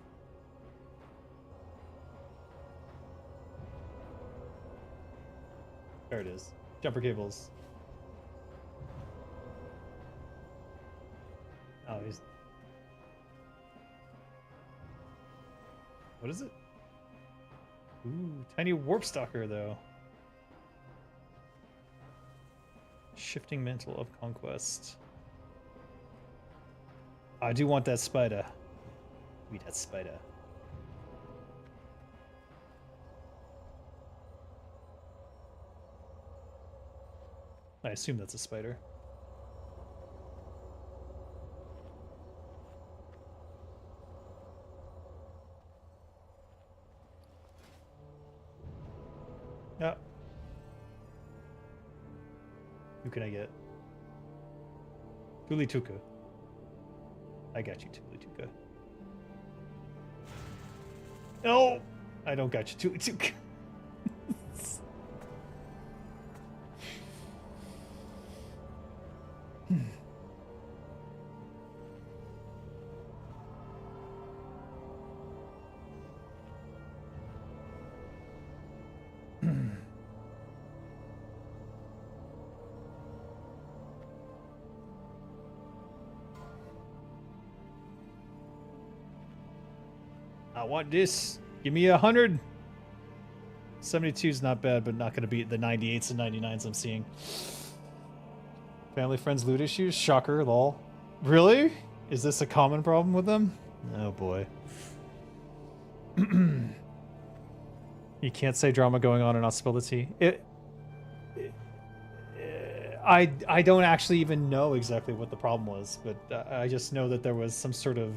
There it is. Jumper cables. Oh, he's... What is it? Ooh, tiny warp stalker though. Shifting mantle of conquest. I do want that spider. Give me that spider. I assume that's a spider. Who can I get? Tuli Tuka. I got you, Tuli Tuka. No! I don't got you, Tuli Tuka. I want this. Give me 100. 72 is not bad, but not going to beat the 98s and 99s I'm seeing. Family, friends, loot issues? Shocker, lol. Really? Is this a common problem with them? Oh boy. You can't say drama going on and not spill the tea. I don't actually even know exactly what the problem was, but I just know that there was some sort of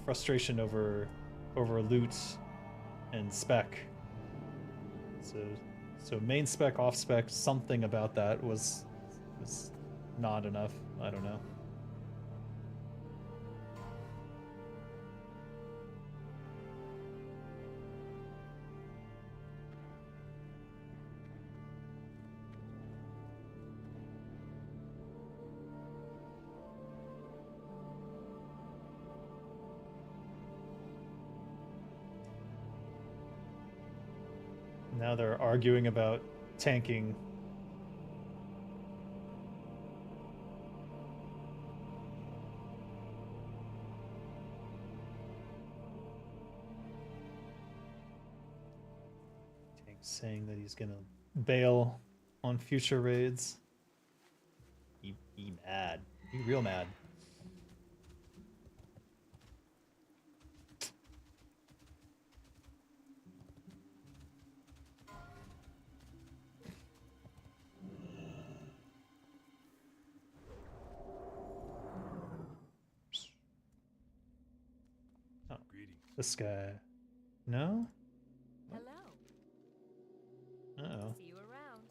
frustration over loot and spec. So main spec, off spec, something about that was not enough. I don't know. Now they're arguing about tanking. Tank's saying that he's gonna bail on future raids. He mad. He real mad. This guy. No? Hello. Uh-oh. See you around.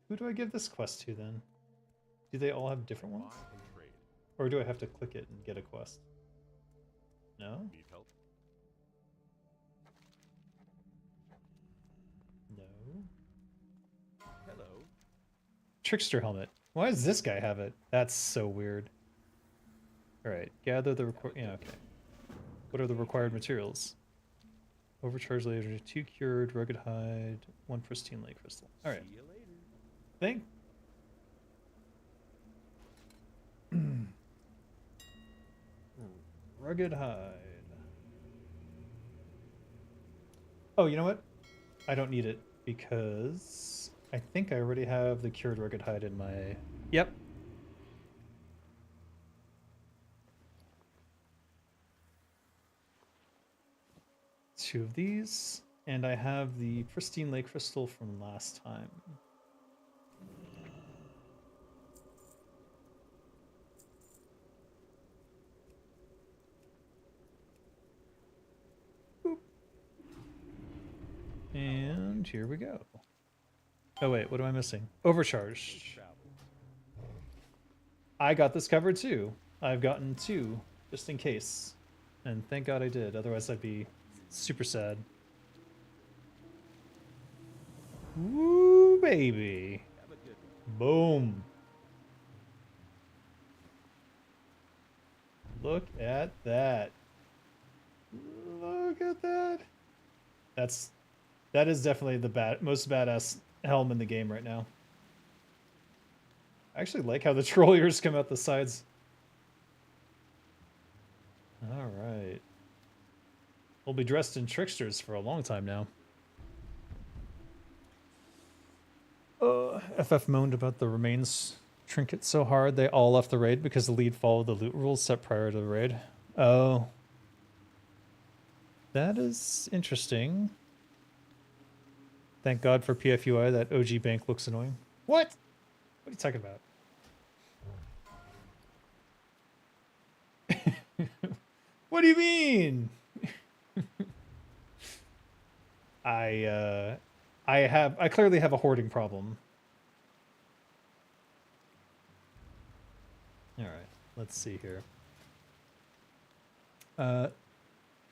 Who do I give this quest to then? Do they all have different ones? Or do I have to click it and get a quest? No? Need help? No. Hello. Trickster helmet. Why does this guy have it? That's so weird. Alright, gather the yeah, okay. What are the required materials? Overcharged laser, 2 cured, rugged hide, 1 pristine lake crystal. Alright. See you later. Thank. Rugged hide. Oh, you know what? I don't need it because I think I already have the cured rugged hide in my... Yep. Two of these, and I have the pristine lake crystal from last time. Boop. And here we go. Oh wait, what am I missing? Overcharged. I got this covered too. I've gotten 2, just in case. And thank God I did, otherwise I'd be super sad. Woo, baby. Boom. Look at that. Look at that. That is definitely the most badass helm in the game right now. I actually like how the trollers come out the sides. All right. We'll be dressed in tricksters for a long time now. FF moaned about the remains trinket so hard they all left the raid because the lead followed the loot rules set prior to the raid. Oh. That is interesting. Thank God for PFUI, that OG bank looks annoying. What? What are you talking about? What do you mean? I clearly have a hoarding problem. Let's see here.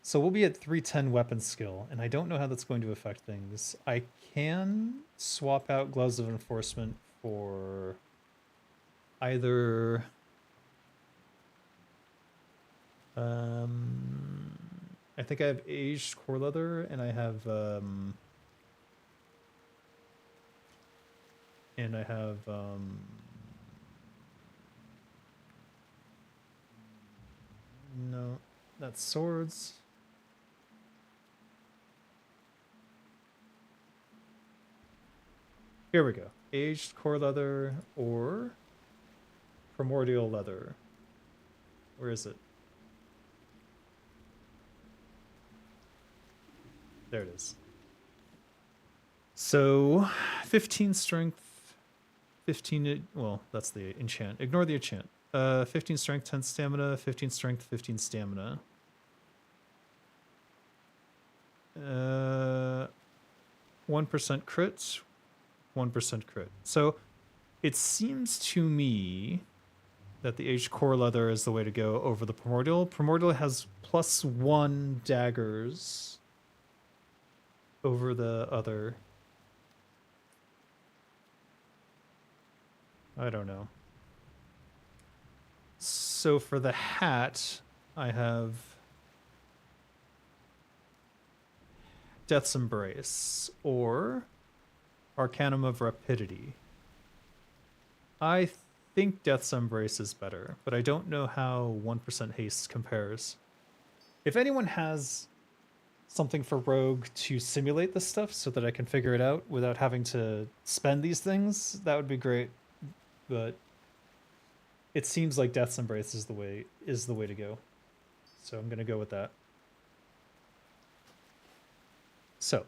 So we'll be at 310 weapon skill, and I don't know how that's going to affect things. I can swap out Gloves of Enforcement for either I think I have aged core leather, and I have no, that's swords. Here we go. Aged core leather or primordial leather. Where is it? There it is. So 15 strength, 15, well, that's the enchant. Ignore the enchant. 15 strength, 10 stamina, 15 strength, 15 stamina. 1% crit, 1% crit. So it seems to me that the aged core leather is the way to go over the primordial. Primordial has +1 daggers over the other. I don't know. So for the hat, I have Death's Embrace or Arcanum of Rapidity. I think Death's Embrace is better, but I don't know how 1% haste compares. If anyone has something for Rogue to simulate this stuff so that I can figure it out without having to spend these things, that would be great. But it seems like Death's Embrace is the way to go. So I'm gonna go with that. So,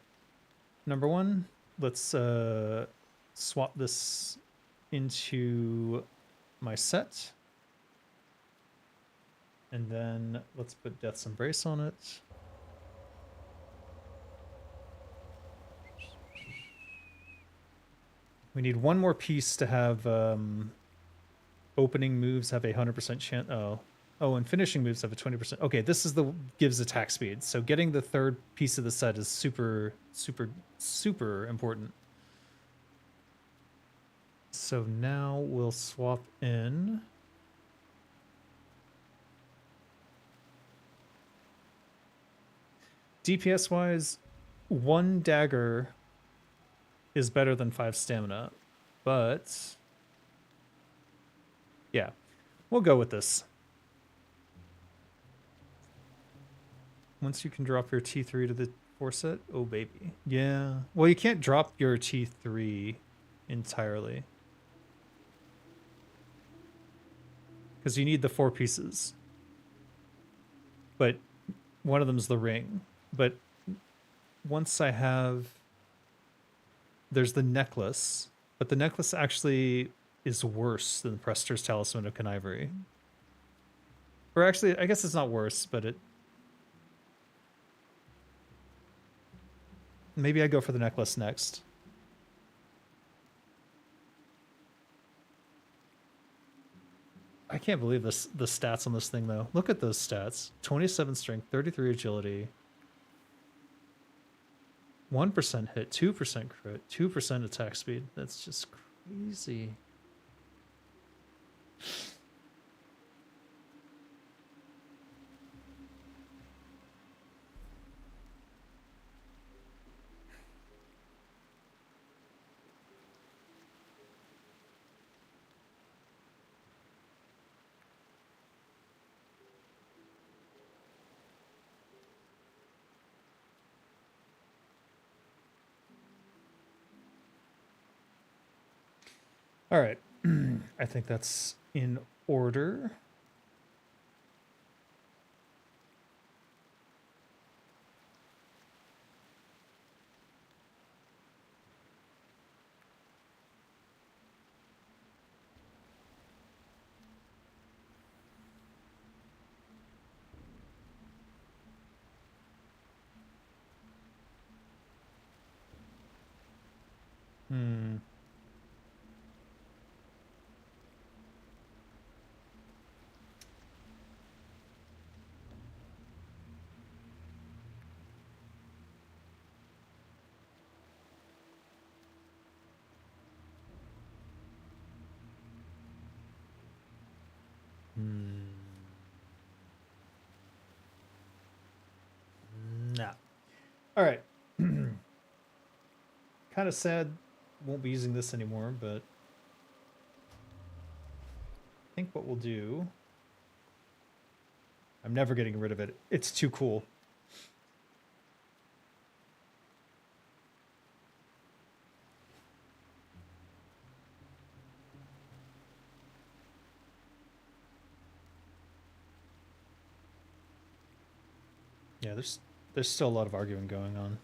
number one, let's swap this into my set. And then let's put Death's Embrace on it. We need one more piece to have opening moves have a 100% chance. Oh, and finishing moves have a 20%. Okay, this is the gives attack speed. So getting the third piece of the set is super, super, super important. So now we'll swap in. DPS wise, 1 dagger is better than 5 stamina, but yeah, we'll go with this. Once you can drop your T3 to the 4 set, oh baby. Yeah, well, you can't drop your T3 entirely because you need the 4 pieces, but one of them's the ring. But once I have, there's the necklace, but the necklace actually is worse than Prester's Talisman of Connivery. Or actually, I guess it's not worse, but it... Maybe I go for the necklace next. I can't believe this, the stats on this thing, though. Look at those stats. 27 strength, 33 agility, 1% hit, 2% crit, 2% attack speed. That's just crazy. All right. I think that's in order. All right. Kind of sad won't be using this anymore, but I think what we'll do... I'm never getting rid of it. It's too cool. Yeah, there's still a lot of arguing going on.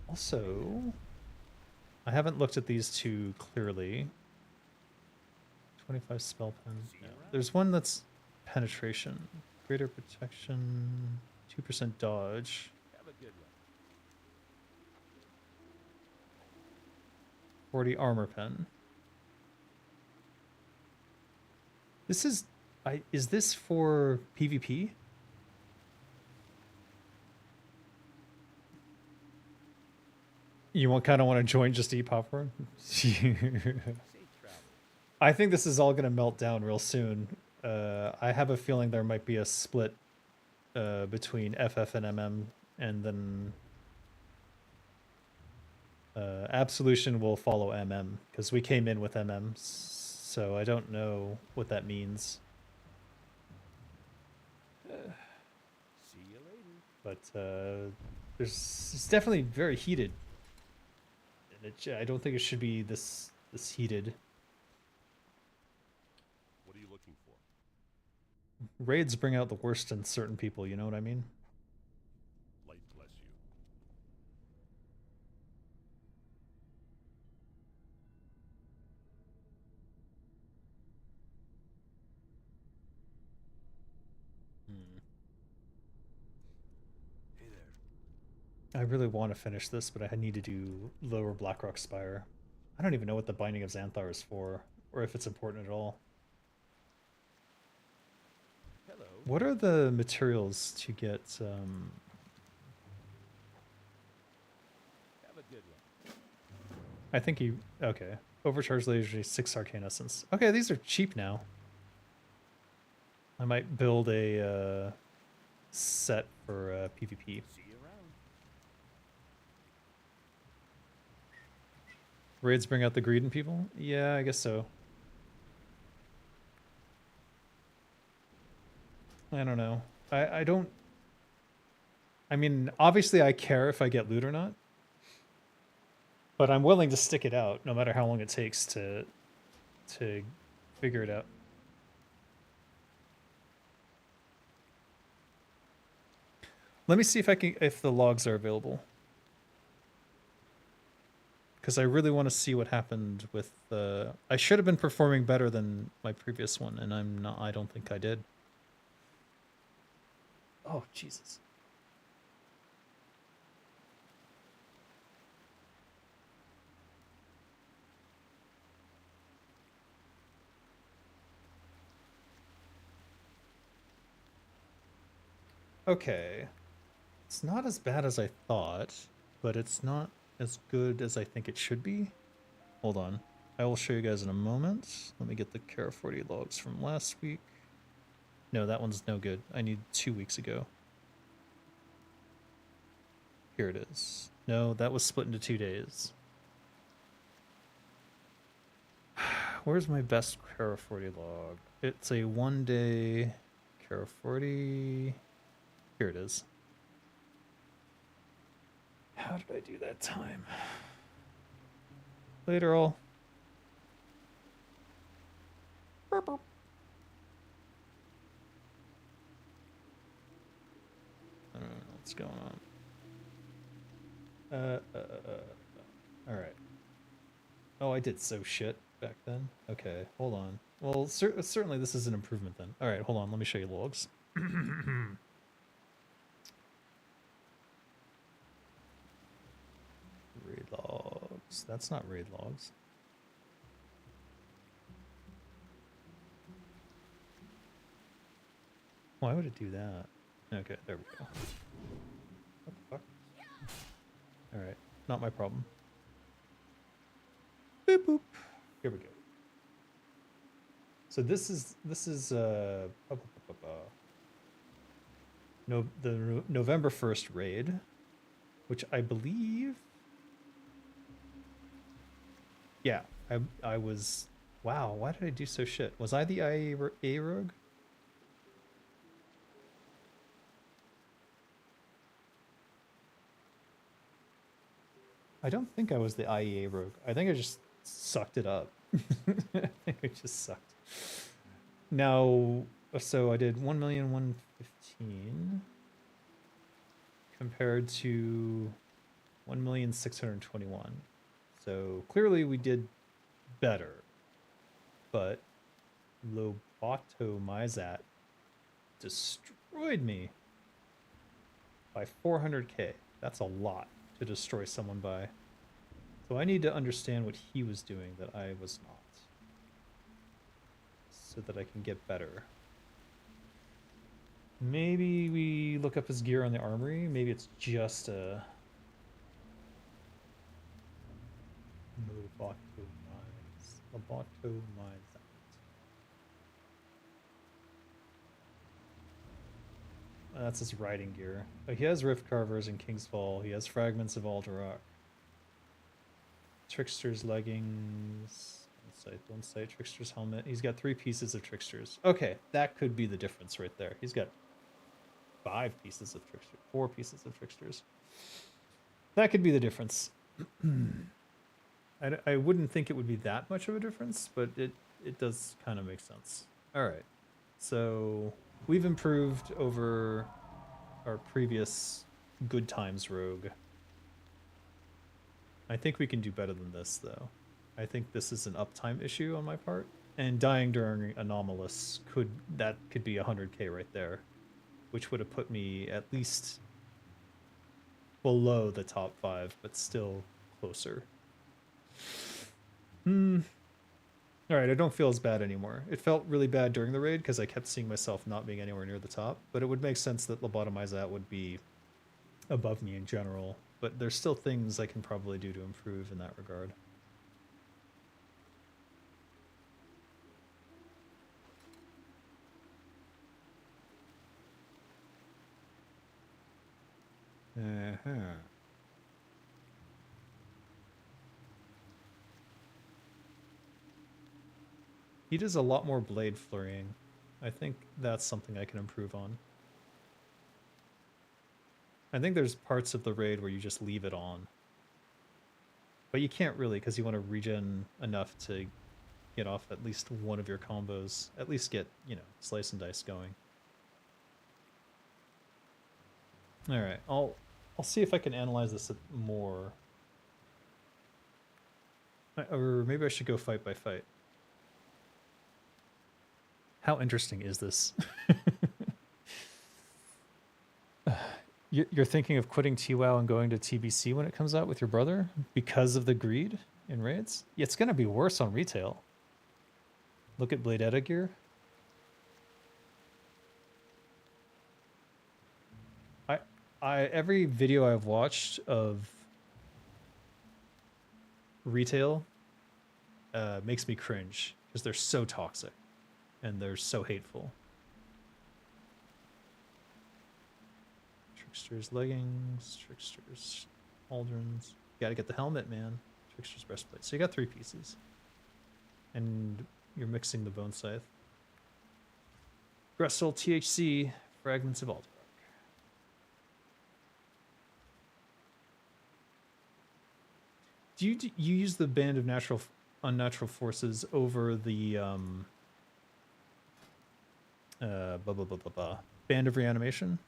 Also, I haven't looked at these two clearly. 25 spell pen. No. There's one that's penetration, greater protection, 2% dodge. Have a good one. 40 armor pen. This is is this for PvP? You kind of want to join just to eat popcorn? Safe travel. I think this is all going to melt down real soon. I have a feeling there might be a split between FF and MM, and then Absolution will follow MM, because we came in with MM, so I don't know what that means. See you later. But it's definitely very heated. And I don't think it should be this heated. What are you looking for? Raids bring out the worst in certain people, you know what I mean? Light bless you. Hey there. I really want to finish this, but I need to do Lower Blackrock Spire. I don't even know what the Binding of Xanthar is for, or if it's important at all. Hello. What are the materials to get, Have a good one. I think you... Okay. Overcharged laser, 6 Arcane Essence. Okay, these are cheap now. I might build a set for PvP. See you around. Raids bring out the greed in people? Yeah, I guess so. I don't know. I don't... I mean, obviously I care if I get loot or not. But I'm willing to stick it out, no matter how long it takes to figure it out. Let me see if the logs are available. Because I really want to see what happened with the... I should have been performing better than my previous one, and I'm not. I don't think I did. Oh, Jesus. Okay. It's not as bad as I thought, but it's not as good as I think it should be. Hold on. I will show you guys in a moment. Let me get the Kara40 logs from last week. No, that one's no good. I need 2 weeks ago. Here it is. No, that was split into 2 days. Where's my best Kara40 log? It's a 1-day Kara40. Here it is. How did I do that time? Later all. Burp, burp. I don't know what's going on. Alright. Oh, I did so shit back then. Okay, hold on. Well, certainly this is an improvement then. Alright, hold on, let me show you logs. Raid logs. That's not raid logs. Why would it do that? Okay, there we go. What the fuck? All right, not my problem. Boop boop. Here we go. So this is no the November 1st raid, which I believe. Yeah, I was. Wow, why did I do so shit? Was I the IA rogue? I don't think I was the IEA rogue. I think I just sucked it up. I think I just sucked. Now, so I did 1,115,000 compared to 1,621,000. So clearly we did better, but Lobato Mizat destroyed me by 400k. That's a lot to destroy someone by. So I need to understand what he was doing that I was not, so that I can get better. Maybe we look up his gear on the armory. Maybe it's just a Lobato Mizat. That's his riding gear. Oh, he has Riftcarvers in Kingsfall. He has Fragments of Alderrock. Trickster's leggings. Don't say Trickster's helmet. He's got 3 pieces of Tricksters. Okay, that could be the difference right there. He's got 5 pieces of Tricksters. 4 pieces of Tricksters. That could be the difference. I wouldn't think it would be that much of a difference, but it does kind of make sense. All right, so we've improved over our previous Good Times rogue. I think we can do better than this, though. I think this is an uptime issue on my part, and dying during Anomalous could be 100k right there, which would have put me at least below the top 5, but still closer. All right, I don't feel as bad anymore. It felt really bad during the raid because I kept seeing myself not being anywhere near the top, but it would make sense that Lobotomizat would be above me in general, but there's still things I can probably do to improve in that regard. He does a lot more blade flurrying. I think that's something I can improve on. I think there's parts of the raid where you just leave it on. But you can't really, because you want to regen enough to get off at least one of your combos. At least get, slice and dice going. Alright, I'll see if I can analyze this more. Or maybe I should go fight by fight. How interesting is this? You're thinking of quitting TWoW and going to TBC when it comes out with your brother because of the greed in raids? Yeah, it's going to be worse on retail. Look at Blade Edda gear. Every video I've watched of retail makes me cringe because they're so toxic and they're so hateful. Trickster's leggings, Trickster's pauldrons. You gotta get the helmet, man. Trickster's breastplate. So you got 3 pieces. And you're mixing the bone scythe. Gressel, THC, Fragments of Alderrock. Do you use the Band of Unnatural Forces over the Band of Reanimation?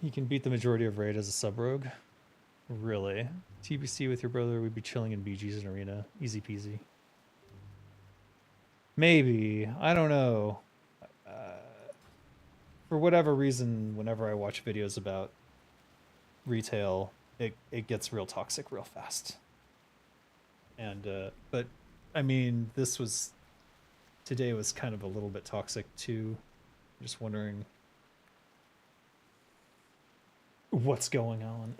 You can beat the majority of raid as a sub-rogue. Really? TBC with your brother, we'd be chilling in BG's and Arena. Easy peasy. Maybe. I don't know. For whatever reason, whenever I watch videos about retail, it gets real toxic real fast. And, but, I mean, today was kind of a little bit toxic too. I'm just wondering. what's going on.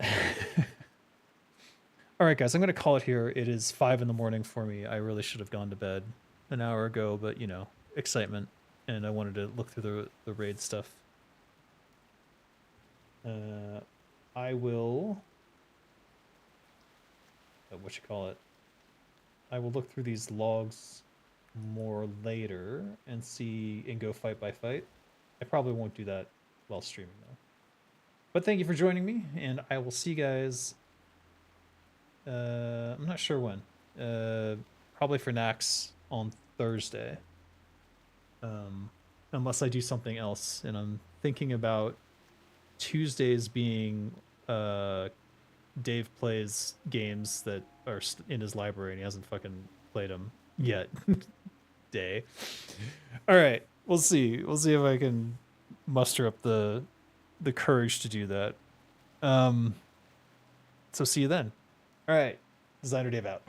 All right, guys, I'm going to call it here. It is 5 in the morning for me. I really should have gone to bed an hour ago, but, you know, excitement. And I wanted to look through the raid stuff. I will... what you call it? I will look through these logs more later and see and go fight by fight. I probably won't do that while streaming, though. But thank you for joining me, and I will see you guys... I'm not sure when. Probably for Nax on Thursday. Unless I do something else, and I'm thinking about Tuesdays being Dave plays games that are in his library and he hasn't fucking played them yet. Day. All right, we'll see. We'll see if I can muster up the courage to do that. So see you then. All right, Designer Dave out.